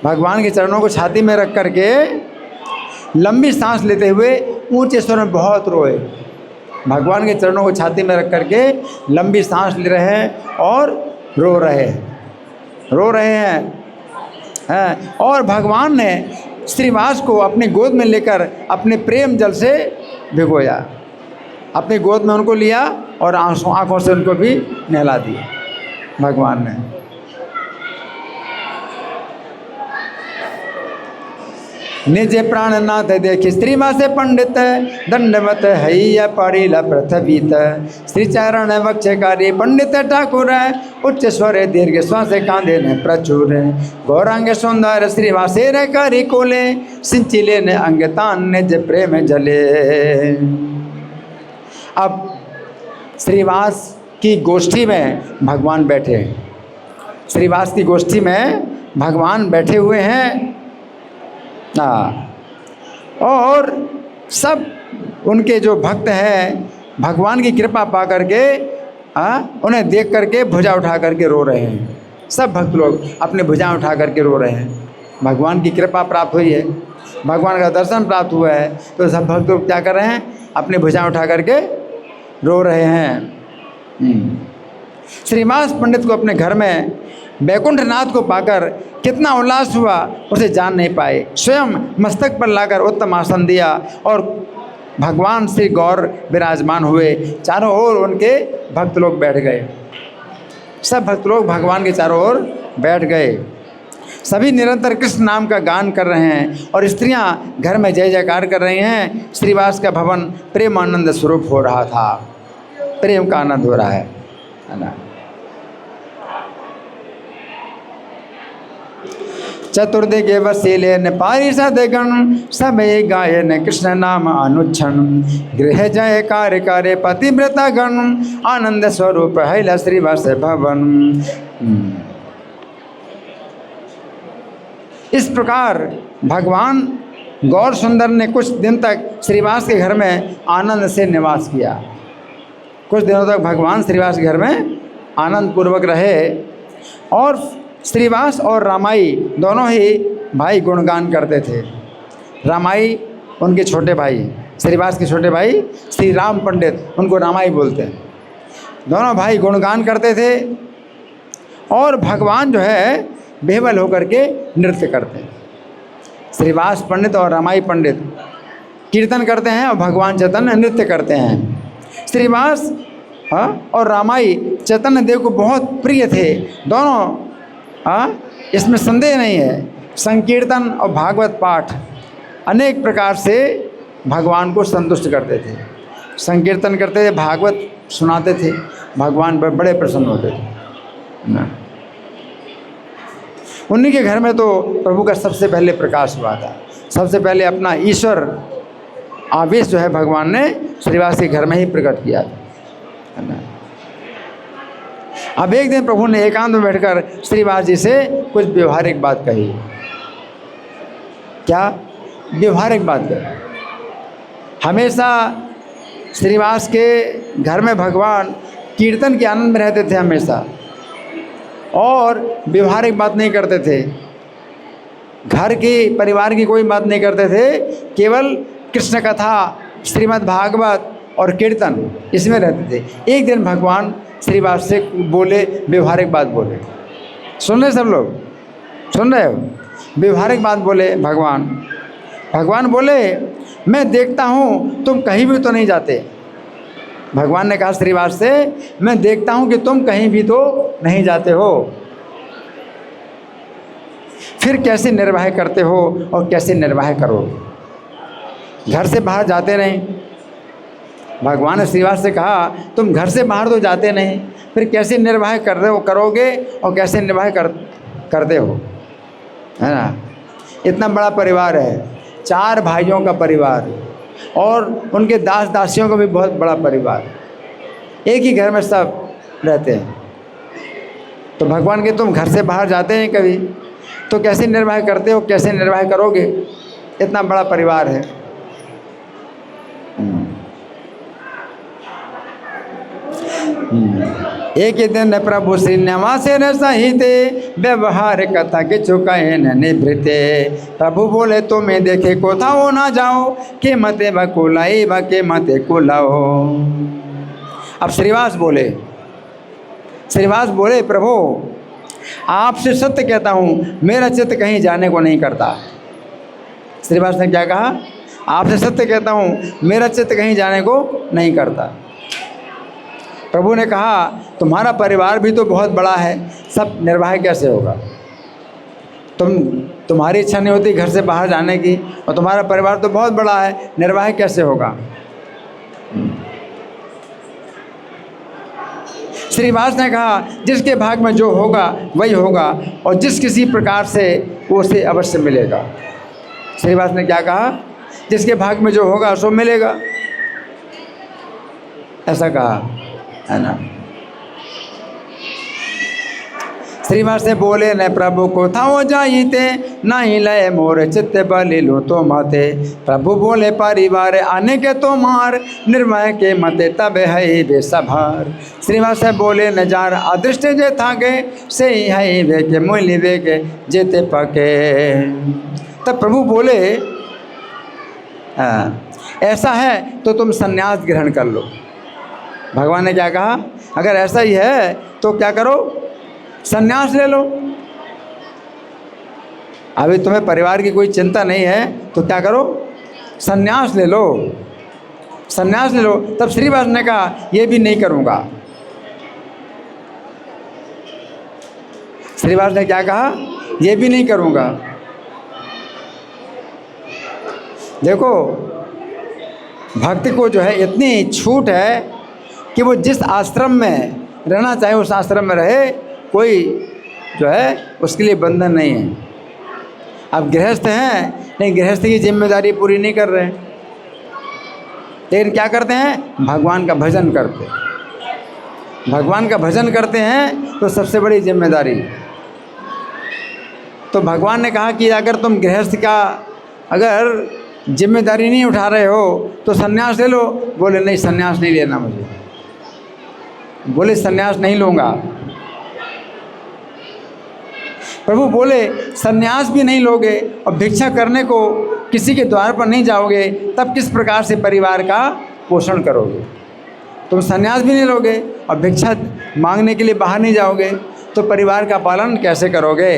भगवान के चरणों को छाती में रख करके लंबी सांस लेते हुए ऊंचे स्वर में बहुत रोए। भगवान के चरणों को छाती में रख करके लंबी सांस ले रहे हैं और रो रहे हैं। और भगवान ने श्रीवास को अपनी गोद में लेकर अपने प्रेम जल से भिगोया। अपनी गोद में उनको लिया और आंखों से उनको भी नहला दिया भगवान ने। निज प्राणनाथ देखि श्रीवास पंडित, दंडवत हैया पड़िल पृथ्वीत। श्री चरण वक्षकारी पंडित ठाकुर, उच्च स्वर दीर्घ श्वास कांधे ने प्रचुर। गौरांग सुंदर श्रीवासे रे करी कोले, सिंचिले ने अंग तान निज प्रेम जले। अब श्रीवास की गोष्ठी में भगवान बैठे। श्रीवास की गोष्ठी में भगवान बैठे हुए हैं। और सब उनके जो भक्त हैं भगवान की कृपा पा करके उन्हें देख करके भुजा उठा करके रो रहे हैं। सब भक्त लोग अपने भुजा उठा करके रो रहे हैं। भगवान की कृपा प्राप्त हुई है, भगवान का दर्शन प्राप्त हुआ है, तो सब भक्त लोग क्या कर रहे हैं? अपने भुजा उठा करके रो रहे हैं। श्रीवास पंडित को अपने घर में वैकुंठनाथ को पाकर कितना उल्लास हुआ उसे जान नहीं पाए। स्वयं मस्तक पर लाकर उत्तम आसन दिया और भगवान श्री गौर विराजमान हुए। चारों ओर उनके भक्त लोग बैठ गए। सब भक्त लोग भगवान के चारों ओर बैठ गए। सभी निरंतर कृष्ण नाम का गान कर रहे हैं और स्त्रियां घर में जय जयकार कर रही हैं। श्रीवास का भवन प्रेम आनंद स्वरूप हो रहा था, प्रेम का आनंद हो रहा है ना। चतुर्दिगे वसीले न पारिषद गण, सब गायन कृष्ण नाम अनुच्छन। गृह जय कार्य करे पतिव्रता गण, आनंद स्वरूप है श्रीवास भवन। इस प्रकार भगवान गौर सुंदर ने कुछ दिन तक श्रीवास के घर में आनंद से निवास किया। कुछ दिनों तक भगवान श्रीवास के घर में आनंद पूर्वक रहे और श्रीवास और रामाई दोनों ही भाई गुणगान करते थे। रामाई उनके छोटे भाई, श्रीवास के छोटे भाई श्री राम पंडित, उनको रामाई बोलते हैं। दोनों भाई गुणगान करते थे और भगवान जो है बेहबल होकर के नृत्य करते हैं। श्रीवास पंडित और रामाई पंडित कीर्तन करते हैं और भगवान चैतन्य नृत्य करते हैं। श्रीवास और रामाई चैतन्य देव को बहुत प्रिय थे दोनों, इसमें संदेह नहीं है। संकीर्तन और भागवत पाठ अनेक प्रकार से भगवान को संतुष्ट करते थे। संकीर्तन करते थे, भागवत सुनाते थे, भगवान बड़े प्रसन्न होते थे ना। उन्हीं के घर में तो प्रभु का सबसे पहले प्रकाश हुआ था। सबसे पहले अपना ईश्वर आवेश जो है भगवान ने श्रीवास के घर में ही प्रकट किया था ना। अब एक दिन प्रभु ने एकांत में बैठकर श्रीवास जी से कुछ व्यवहारिक बात कही। क्या व्यवहारिक बात कही? हमेशा श्रीवास के घर में भगवान कीर्तन के आनंद में रहते थे हमेशा, और व्यवहारिक बात नहीं करते थे। घर की परिवार की कोई बात नहीं करते थे, केवल कृष्ण कथा, श्रीमद् भागवत और कीर्तन इसमें रहते थे। एक दिन भगवान श्रीवास से बोले, व्यवहारिक बात बोले। सुन रहे सब लोग? सुन रहे हो? व्यवहारिक बात बोले भगवान। भगवान बोले, मैं देखता हूँ तुम कहीं भी तो नहीं जाते। भगवान ने कहा श्रीवास से, मैं देखता हूँ कि तुम कहीं भी तो नहीं जाते हो, फिर कैसे निर्वाह करते हो और कैसे निर्वाह करोगे? घर से बाहर जाते नहीं। भगवान ने श्रीवास से कहा, तुम घर से बाहर तो जाते नहीं, फिर कैसे निर्वाह कर रहे हो, करोगे और कैसे निर्वाह करते हो, है ना। इतना बड़ा परिवार है, 4 भाइयों का परिवार और उनके दास दासियों का भी बहुत बड़ा परिवार, एक ही घर में सब रहते हैं। तो भगवान के तुम घर से बाहर जाते हैं कभी, तो कैसे निर्वाह करते हो, कैसे निर्वाह करोगे? इतना बड़ा परिवार है। एक ही दिन प्रभु श्री निवासे न सहिते, व्यवहार कथा के चुकाए न निभृते। प्रभु बोले तो मैं देखे को था वो ना जाओ, के मते बकुलाई बके मते कुलाओ। अब श्रीवास बोले प्रभु आपसे सत्य कहता हूँ, मेरा चित्त कहीं जाने को नहीं करता। श्रीवास ने क्या कहा? आपसे सत्य कहता हूँ, मेरा चित्त कहीं जाने को नहीं करता। प्रभु ने कहा, तुम्हारा परिवार भी तो बहुत बड़ा है, सब निर्वाह कैसे होगा? तुम्हारी इच्छा नहीं होती घर से बाहर जाने की, और तुम्हारा परिवार तो बहुत बड़ा है, निर्वाह कैसे होगा? श्रीवास ने कहा, जिसके भाग में जो होगा वही होगा, और जिस किसी प्रकार से वो उसे अवश्य मिलेगा। श्रीवास ने क्या कहा? जिसके भाग में जो होगा सो मिलेगा, ऐसा कहा, है ना। श्रीवास से बोले, न प्रभु को था वो जाइते, नहीं लय मोर चित्त बलि लो तो माते। प्रभु बोले, परिवार आने के तो मार, निर्भय के मते तब है बेसभार। श्रीवास से बोले, न जार अदृष्ट जे थाके, से ही है वे के मूल्य वे के जेते पके। तब प्रभु बोले, ऐसा है तो तुम संन्यास ग्रहण कर लो। भगवान ने क्या कहा? अगर ऐसा ही है तो क्या करो? संन्यास ले लो। अभी तुम्हें परिवार की कोई चिंता नहीं है तो क्या करो? संन्यास ले लो, संन्यास ले लो। तब श्रीवास ने कहा, ये भी नहीं करूँगा। श्रीवास ने क्या कहा? ये भी नहीं करूँगा। देखो, भक्ति को जो है इतनी छूट है कि वो जिस आश्रम में रहना चाहे उस आश्रम में रहे, कोई जो है उसके लिए बंधन नहीं है। अब गृहस्थ हैं, लेकिन गृहस्थ की जिम्मेदारी पूरी नहीं कर रहे हैं, लेकिन क्या करते हैं? भगवान का भजन करते हैं। भगवान का भजन करते हैं तो सबसे बड़ी जिम्मेदारी। तो भगवान ने कहा कि अगर तुम गृहस्थ का अगर जिम्मेदारी नहीं उठा रहे हो तो संन्यास ले लो। बोले, नहीं, संन्यास नहीं लेना मुझे। बोले, संन्यास नहीं लूँगा। प्रभु बोले संन्यास भी नहीं लोगे और भिक्षा करने को किसी के द्वार पर नहीं जाओगे, तब किस प्रकार से परिवार का पोषण करोगे? तुम संन्यास भी नहीं लोगे और भिक्षा मांगने के लिए बाहर नहीं जाओगे तो परिवार का पालन कैसे करोगे?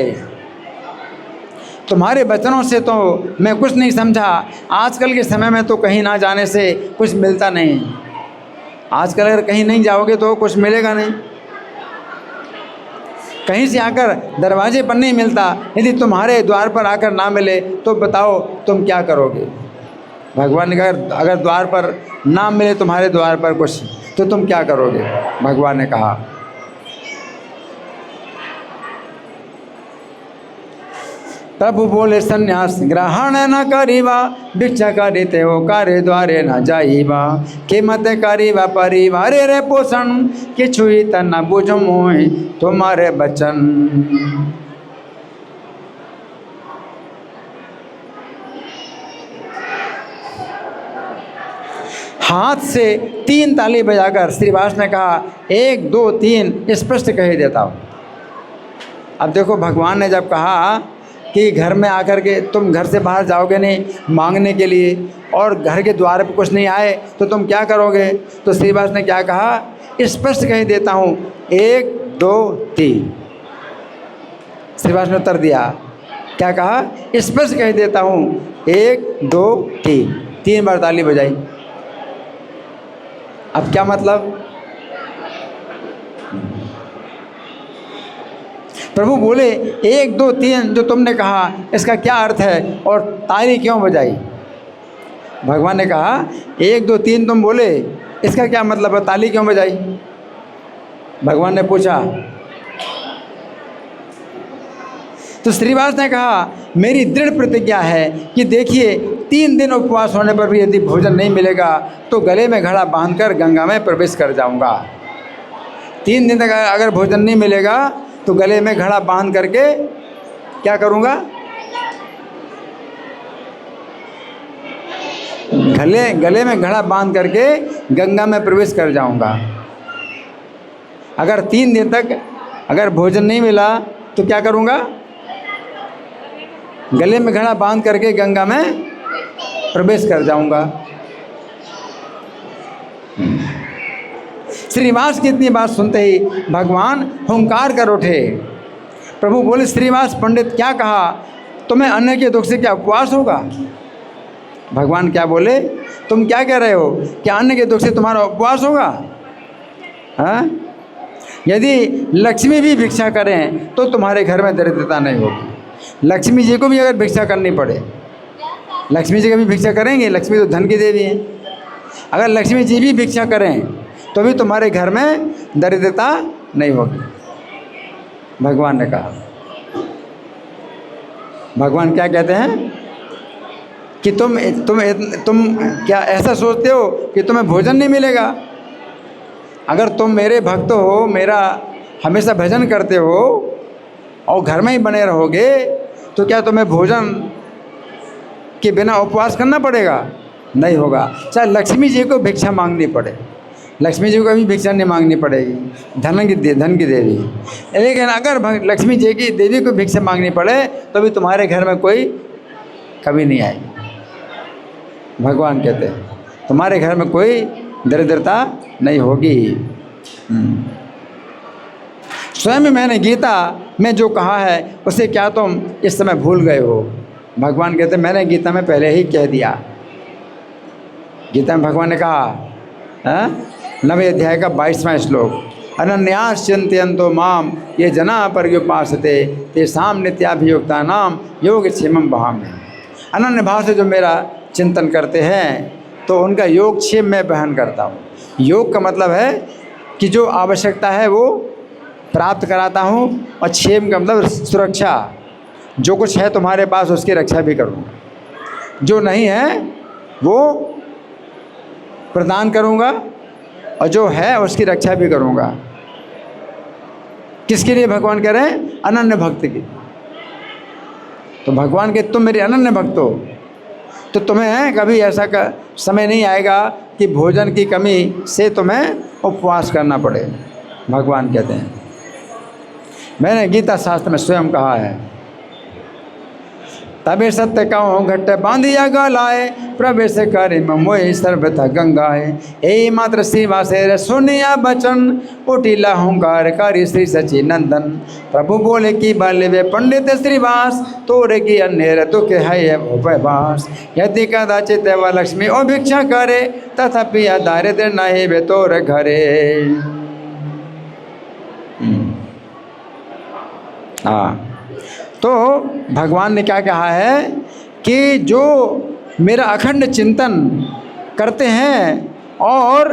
तुम्हारे वचनों से तो मैं कुछ नहीं समझा। आजकल के समय में तो कहीं ना जाने से कुछ मिलता नहीं। आजकल अगर कहीं नहीं जाओगे तो कुछ मिलेगा नहीं। कहीं से आकर दरवाजे पर नहीं मिलता, यदि तुम्हारे द्वार पर आकर ना मिले तो बताओ तुम क्या करोगे? भगवान ने कहा अगर द्वार पर ना मिले तुम्हारे द्वार पर कुछ तो तुम क्या करोगे? भगवान ने कहा प्रभु बोले संन्यास ग्रहण न करीबा, भिक्षा करीते हो कार्य द्वारे न जाइबा, कीमत करीबा परिवार रे पोषण, कि छुई तन बुझ मोहि तुम्हारे बचन। हाथ से 3 ताली बजाकर श्रीवास ने कहा 1 2 3 स्पष्ट कह देता हूँ। अब देखो भगवान ने जब कहा कि घर में आकर के तुम घर से बाहर जाओगे नहीं मांगने के लिए और घर के द्वार पर कुछ नहीं आए तो तुम क्या करोगे? तो श्रीवास ने क्या कहा? स्पष्ट कह देता हूँ 1 2 3। श्रीवास ने उत्तर दिया, क्या कहा? स्पष्ट कह देता हूँ 1 2 3। 3 बार ताली बजाई। अब क्या मतलब? प्रभु बोले 1 2 3 जो तुमने कहा इसका क्या अर्थ है और ताली क्यों बजाई? भगवान ने कहा 1 2 3 तुम बोले, इसका क्या मतलब है, ताली क्यों बजाई? भगवान ने पूछा। तो श्रीवास ने कहा मेरी दृढ़ प्रतिज्ञा है कि देखिए 3 दिन उपवास होने पर भी यदि भोजन नहीं मिलेगा तो गले में घड़ा बांधकर गंगा में प्रवेश कर जाऊंगा। 3 दिन तक अगर भोजन नहीं मिलेगा तो गले में घड़ा बांध करके क्या करूंगा? गले में घड़ा बांध करके गंगा में प्रवेश कर जाऊंगा। अगर 3 दिन तक अगर भोजन नहीं मिला तो क्या करूंगा? गले में घड़ा बांध करके गंगा में प्रवेश कर जाऊंगा। श्रीवास की इतनी बात सुनते ही भगवान हुंकार कर उठे। प्रभु बोले श्रीवास पंडित क्या कहा? तुम्हें अन्न के दुख से क्या उपवास होगा? भगवान क्या बोले? तुम क्या कह रहे हो? क्या अन्न के दुख से तुम्हारा उपवास होगा? हाँ? यदि लक्ष्मी भी भिक्षा करें तो तुम्हारे घर में दरिद्रता नहीं होगी। लक्ष्मी जी को भी अगर भिक्षा करनी पड़े, लक्ष्मी जी कभी भिक्षा करेंगे? लक्ष्मी तो धन की देवी है। अगर लक्ष्मी जी भी भिक्षा करें तो भी तुम्हारे घर में दरिद्रता नहीं होगी। भगवान ने कहा। भगवान क्या कहते हैं कि तुम क्या ऐसा सोचते हो कि तुम्हें भोजन नहीं मिलेगा? अगर तुम मेरे भक्त हो, मेरा हमेशा भजन करते हो और घर में ही बने रहोगे तो क्या तुम्हें भोजन के बिना उपवास करना पड़ेगा? नहीं होगा। चाहे लक्ष्मी जी को भिक्षा मांगनी पड़े, लक्ष्मी जी को कभी भिक्षा नहीं मांगनी पड़ेगी, धन की देवी। लेकिन अगर लक्ष्मी जी की देवी को भिक्षा मांगनी पड़े तो भी तुम्हारे घर में कोई कभी नहीं आएगी। भगवान कहते हैं तुम्हारे घर में कोई दरिद्रता नहीं होगी। स्वयं मैंने गीता में जो कहा है उसे क्या तुम इस समय भूल गए हो? भगवान कहते हैं मैंने गीता में पहले ही कह दिया। गीता में भगवान ने कहा 9वें अध्याय का 22वां श्लोक, अनन्यास चिंतयन्तो माम ये जना पर्युपासते तेषां नित्याभियुक्ता नाम योगक्षेमं वहामि। अनन्य भाव से जो मेरा चिंतन करते हैं तो उनका योगक्षेम मैं बहन करता हूँ। योग का मतलब है कि जो आवश्यकता है वो प्राप्त कराता हूँ और क्षेम का मतलब सुरक्षा। जो कुछ है तुम्हारे पास उसकी रक्षा भी करूँगा, जो नहीं है वो प्रदान करूँगा और जो है उसकी रक्षा भी करूँगा। किसके लिए भगवान कह रहे हैं? अनन्य भक्त की। तो भगवान के तुम मेरे अनन्य भक्त हो तो तुम्हें कभी ऐसा का समय नहीं आएगा कि भोजन की कमी से तुम्हें उपवास करना पड़े। भगवान कहते हैं मैंने गीता शास्त्र में स्वयं कहा है, तबे सत्य कहूँ घट बांधिया गलाए, प्रवेश करे मोहि सर्वथा गंगाए। ए मात्र श्रीवासे सुनिया बचन, उठिला हुंकार करी श्री सची नंदन। प्रभु बोले कि बल वे पंडित श्रीवास, तोरे की अन्य दुख है उपवास। यदि कदाचित व लक्ष्मी ओ भिक्षा करे, तथापि दारिद्र नहीं वे तोर घरे। हाँ, तो भगवान ने क्या कहा है कि जो मेरा अखंड चिंतन करते हैं और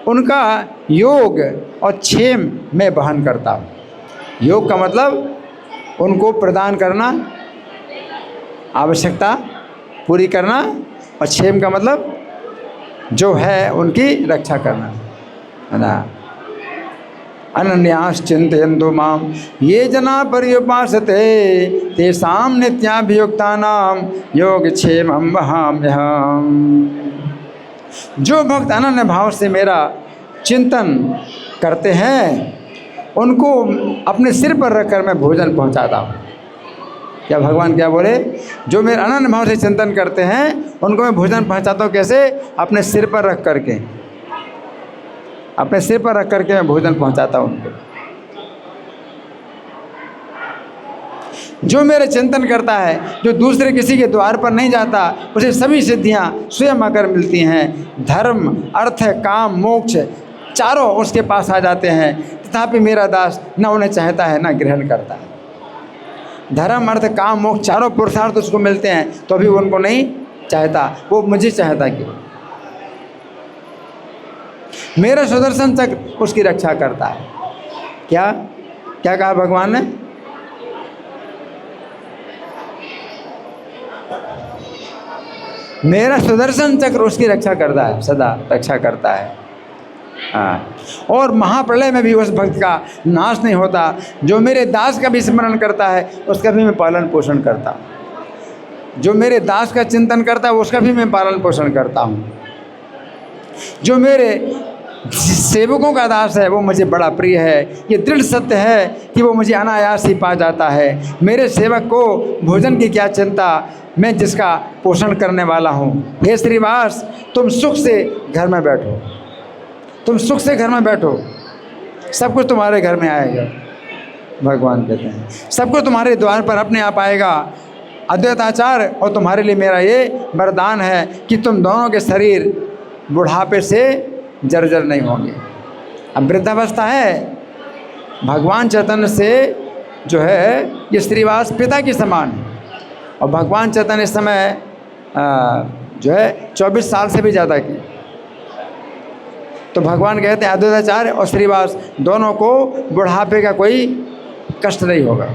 उनका योग और क्षेम मैं वहन करता हूँ। योग का मतलब उनको प्रदान करना, आवश्यकता पूरी करना, और क्षेम का मतलब जो है उनकी रक्षा करना, है ना। अनन्यास चिंतयन्तु माम ये जना पर्युपासते, तेषां नित्याभियुक्तानां योगक्षेमं वहाम्यहम्। जो भक्त अनन्य भाव से मेरा चिंतन करते हैं उनको अपने सिर पर रखकर मैं भोजन पहुंचाता हूँ। क्या भगवान क्या बोले? जो मेरे अनन्य भाव से चिंतन करते हैं उनको मैं भोजन पहुंचाता हूँ। कैसे? अपने सिर पर रख करके, अपने सिर पर रख करके मैं भोजन पहुंचाता हूं उनको। जो मेरे चिंतन करता है, जो दूसरे किसी के द्वार पर नहीं जाता, उसे सभी सिद्धियां स्वयं आकर मिलती हैं। धर्म, अर्थ, काम, मोक्ष चारों उसके पास आ जाते हैं, तथापि मेरा दास न उन्हें चाहता है न ग्रहण करता है। धर्म, अर्थ, काम, मोक्ष चारों पुरुषार्थ उसको मिलते हैं तो भी उनको नहीं चाहता, वो मुझे चाहता कि मेरा सुदर्शन चक्र उसकी रक्षा करता है। क्या क्या कहा भगवान ने? मेरा सुदर्शन चक्र उसकी रक्षा करता है, सदा रक्षा करता है। हाँ, और महाप्रलय में भी उस भक्त का नाश नहीं होता। जो मेरे दास का भी स्मरण करता है उसका भी मैं पालन पोषण करता हूँ। जो मेरे दास का चिंतन करता है उसका भी मैं पालन पोषण करता हूँ। जो मेरे सेवकों का दास है वो मुझे बड़ा प्रिय है। ये दृढ़ सत्य है कि वो मुझे अनायास ही पा जाता है। मेरे सेवक को भोजन की क्या चिंता, मैं जिसका पोषण करने वाला हूँ। हे श्रीवास, तुम सुख से घर में बैठो, तुम सुख से घर में बैठो, सब कुछ तुम्हारे घर में आएगा। भगवान कहते हैं सब कुछ तुम्हारे द्वार पर अपने आप आएगा। अद्वैताचार और तुम्हारे लिए मेरा ये वरदान है कि तुम दोनों के शरीर बुढ़ापे से जर्जर नहीं होंगे। अब वृद्धावस्था है, भगवान चैतन्य से जो है ये श्रीवास पिता के समान है। और भगवान चैतन्य इस समय जो है 24 साल से भी ज़्यादा की। तो भगवान कहते हैं अद्वैताचार्य और श्रीवास दोनों को बुढ़ापे का कोई कष्ट नहीं होगा।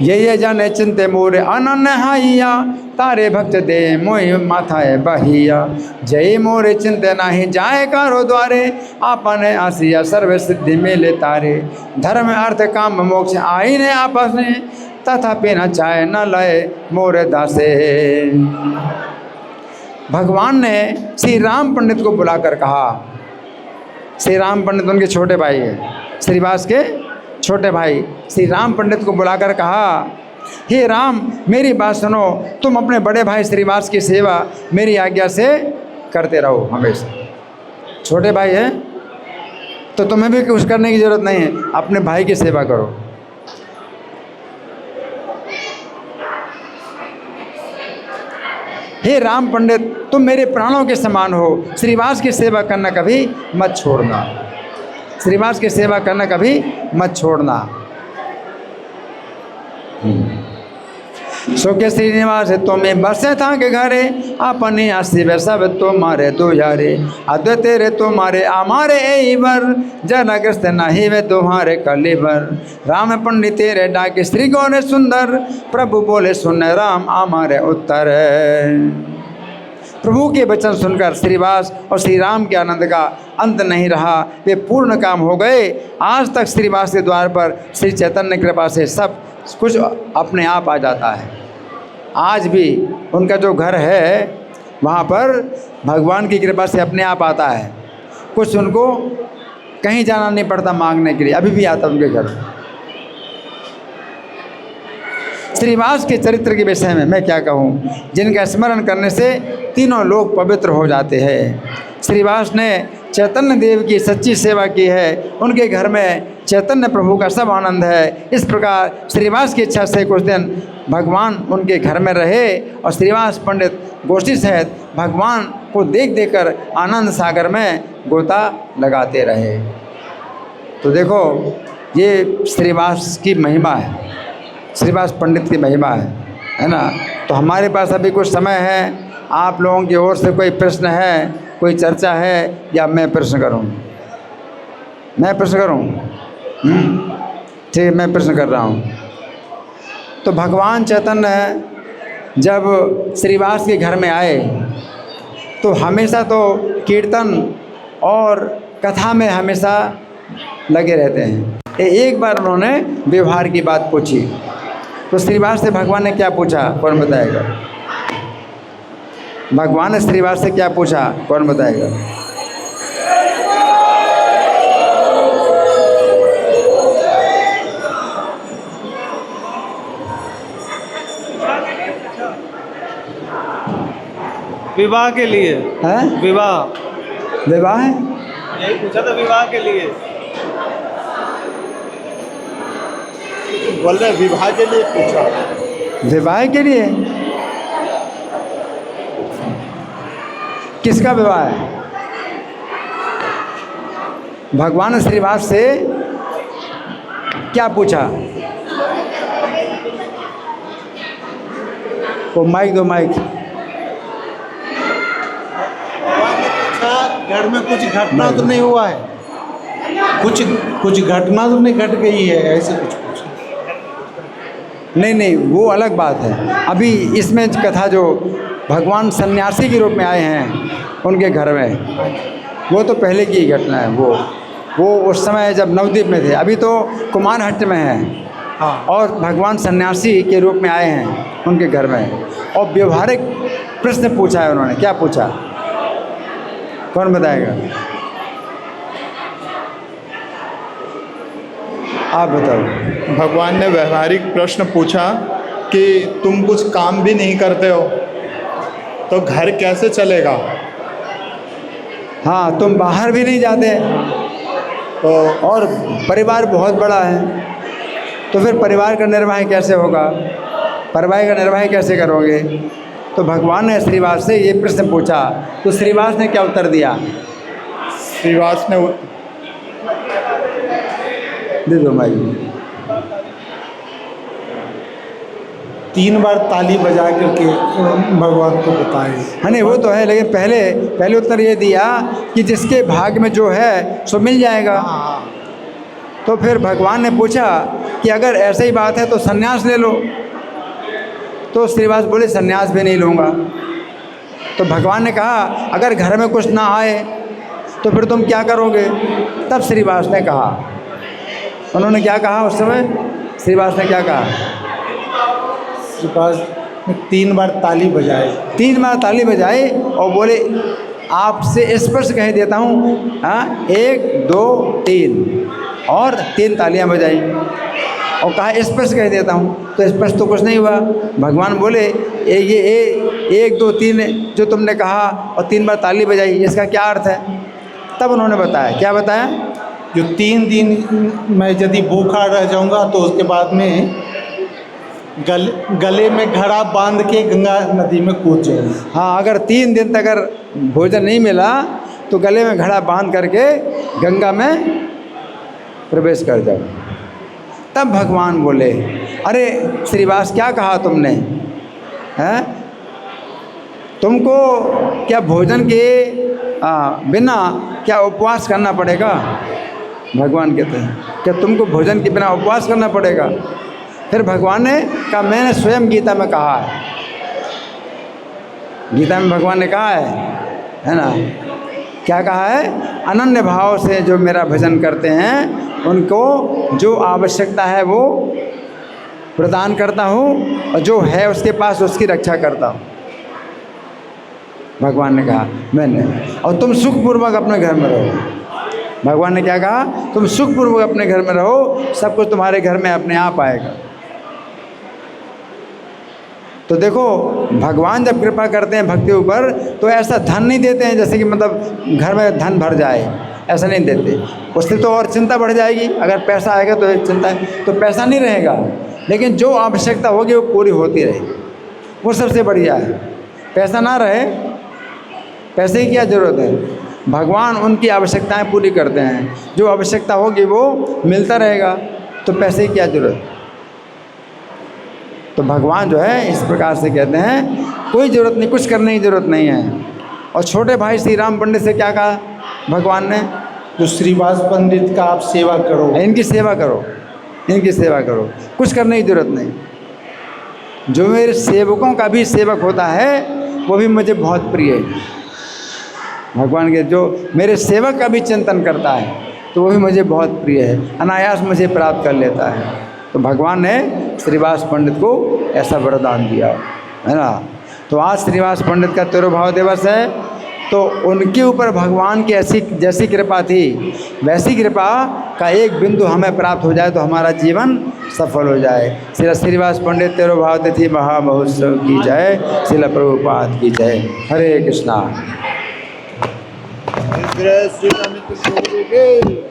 ये जाने चिंते मोरे अनन्य हाइया, तारे भक्त दे मोहि माथाए बहिया। जय मोरे चिंते नाही जाए कारो द्वारे, आपने आसिया सर्व सिद्धि मेले तारे। धर्म अर्थ काम मोक्ष आईने आपस में, तथापि न चाहे न लय मोरे दासे। भगवान ने श्री राम पंडित को बुलाकर कहा, श्री राम पंडित उनके छोटे भाई है, श्रीवास के छोटे भाई श्री राम पंडित को बुलाकर कहा, हे राम मेरी बात सुनो, तुम अपने बड़े भाई श्रीवास की सेवा मेरी आज्ञा से करते रहो हमेशा। छोटे भाई हैं तो तुम्हें भी कुछ करने की ज़रूरत नहीं है, अपने भाई की सेवा करो। हे राम पंडित, तुम मेरे प्राणों के समान हो, श्रीवास की सेवा करना कभी मत छोड़ना, श्रीवास की सेवा करना कभी मत छोड़ना। सो के श्रीनिवास तुम्हें बसे था के घरे, अपने आशिव सब तुम्हारे दो यारे। अद्वैत तेरे तुम्हारे हमारे एवर, जनग्रस्त नहीं वे तुम्हारे कलेवर। राम पंडित तेरे डाके श्री गौर सुंदर, प्रभु बोले सुन राम हमारे उत्तर। प्रभु के वचन सुनकर श्रीवास और श्री राम के आनंद का अंत नहीं रहा, वे पूर्ण काम हो गए। आज तक श्रीवास के द्वार पर श्री चैतन्य कृपा से सब कुछ अपने आप आ जाता है। आज भी उनका जो घर है वहाँ पर भगवान की कृपा से अपने आप आता है। कुछ उनको कहीं जाना नहीं पड़ता मांगने के लिए, अभी भी आता उनके घर। श्रीवास के चरित्र के विषय में मैं क्या कहूँ, जिनका स्मरण करने से तीनों लोग पवित्र हो जाते हैं। श्रीवास ने चैतन्य देव की सच्ची सेवा की है, उनके घर में चैतन्य प्रभु का सब आनंद है। इस प्रकार श्रीवास की इच्छा से कुछ दिन भगवान उनके घर में रहे और श्रीवास पंडित गोष्ठी सहित भगवान को देख देकर आनंद सागर में गोता लगाते रहे। तो देखो, ये श्रीवास की महिमा है, श्रीवास पंडित की महिमा है ना। तो हमारे पास अभी कुछ समय है, आप लोगों की ओर से कोई प्रश्न है, कोई चर्चा है, या मैं प्रश्न करूं? मैं प्रश्न करूं? ठीक, मैं प्रश्न कर रहा हूं। तो भगवान चैतन्य जब श्रीवास के घर में आए तो हमेशा तो कीर्तन और कथा में हमेशा लगे रहते हैं। एक बार उन्होंने व्यवहार की बात पूछी, तो श्रीवास से भगवान ने क्या पूछा, कौन बताएगा? भगवान ने श्रीवास से क्या पूछा, कौन बताएगा? विवाह के लिए है? विवाह है, यही पूछा था, विवाह के लिए बोल रहे, विवाह के लिए पूछा। विवाह के लिए? किसका विवाह है? भगवान ने श्रीवास से क्या पूछा? वो माइक दो, माइक। घर में कुछ घटना तो नहीं हुआ है, कुछ घटना तो नहीं घट गई है, ऐसे कुछ? नहीं, वो अलग बात है। अभी इसमें कथा जो भगवान सन्यासी के रूप में आए हैं उनके घर में, वो तो पहले की घटना है। वो उस समय जब नवद्वीप में थे, अभी तो कुमारहट्ट में है। हाँ। और भगवान सन्यासी के रूप में आए हैं उनके घर में, और व्यवहारिक प्रश्न पूछा है उन्होंने। क्या पूछा, कौन बताएगा? आप बताओ। भगवान ने व्यवहारिक प्रश्न पूछा कि तुम कुछ काम भी नहीं करते हो तो घर कैसे चलेगा? हाँ, तुम बाहर भी नहीं जाते तो, और परिवार बहुत बड़ा है, तो फिर परिवार का निर्वाह कैसे होगा? परिवार का निर्वाह कैसे करोगे? तो भगवान ने श्रीवास से ये प्रश्न पूछा, तो श्रीवास ने क्या उत्तर दिया? श्रीवास ने दे दो भाई। 3 बार ताली बजा करके भगवान को बताए। हाँ, नहीं वो तो है, लेकिन पहले उत्तर ये दिया कि जिसके भाग में जो है सो मिल जाएगा। तो फिर भगवान ने पूछा कि अगर ऐसी ही बात है तो सन्यास ले लो। तो श्रीवास बोले, सन्यास भी नहीं लूँगा। तो भगवान ने कहा, अगर घर में कुछ ना आए तो फिर तुम क्या करोगे? तब श्रीवास ने कहा, उन्होंने क्या कहा उस समय? श्रीवास ने क्या कहा? श्रीवास ने 3 बार ताली बजाए। 3 बार ताली बजाई और बोले, आपसे स्पष्ट कह देता हूँ, हाँ, 1 2 3, और 3 तालियां बजाई और कहा स्पष्ट कह देता हूँ। तो स्पष्ट तो कुछ नहीं हुआ। भगवान बोले, ये 1 2 3 जो तुमने कहा और 3 बार ताली बजाई, इसका क्या अर्थ है? तब उन्होंने बताया। क्या बताया? जो 3 दिन मैं यदि भूखा रह जाऊंगा तो उसके बाद में गले में घड़ा बांध के गंगा नदी में कूद जाऊंगा। हाँ, अगर 3 दिन तक अगर भोजन नहीं मिला तो गले में घड़ा बांध करके गंगा में प्रवेश कर जाओ। तब भगवान बोले, अरे श्रीवास, क्या कहा तुमने? हैं? तुमको क्या भोजन के बिना क्या उपवास करना पड़ेगा? भगवान कहते हैं, क्या तुमको भोजन के बिना उपवास करना पड़ेगा? फिर भगवान ने कहा, मैंने स्वयं गीता में कहा है। गीता में भगवान ने कहा है ना? क्या कहा है? अनन्य भाव से जो मेरा भजन करते हैं उनको जो आवश्यकता है वो प्रदान करता हूँ, और जो है उसके पास उसकी रक्षा करता हूँ। भगवान ने कहा मैंने, और तुम सुखपूर्वक अपने घर में रहो। भगवान ने क्या कहा? तुम सुखपूर्वक अपने घर में रहो, सब कुछ तुम्हारे घर में अपने आप आएगा। तो देखो भगवान जब कृपा करते हैं भक्ति ऊपर तो ऐसा धन नहीं देते हैं जैसे कि मतलब घर में धन भर जाए, ऐसा नहीं देते। उससे तो और चिंता बढ़ जाएगी। अगर पैसा आएगा तो चिंता, तो पैसा नहीं रहेगा, लेकिन जो आवश्यकता होगी वो पूरी होती रहेगी, वो सबसे बढ़िया है। पैसा ना रहे, पैसे की क्या ज़रूरत है? भगवान उनकी आवश्यकताएं पूरी करते हैं, जो आवश्यकता होगी वो मिलता रहेगा, तो पैसे की क्या ज़रूरत। तो भगवान जो है इस प्रकार से कहते हैं कोई ज़रूरत नहीं, कुछ करने की ज़रूरत नहीं है। और छोटे भाई श्री राम पंडित से क्या कहा भगवान ने? तो श्रीवास पंडित का आप सेवा करो, इनकी सेवा करो, इनकी सेवा करो, कुछ करने की ज़रूरत नहीं। जो मेरे सेवकों का भी सेवक होता है वो भी मुझे बहुत प्रिय है। भगवान के जो मेरे सेवक का भी चिंतन करता है तो वो भी मुझे बहुत प्रिय है, अनायास मुझे प्राप्त कर लेता है। तो भगवान ने श्रीवास पंडित को ऐसा वरदान दिया है ना। तो आज श्रीवास पंडित का तिरुभाव दिवस है, तो उनके ऊपर भगवान की ऐसी जैसी कृपा थी वैसी कृपा का एक बिंदु हमें प्राप्त हो जाए तो हमारा जीवन सफल हो जाए। श्री श्रीवास पंडित तिरुभाव तिथि महामहोत्सव की जय, श्रील प्रभुपाद की जय। हरे कृष्णा। श्री राम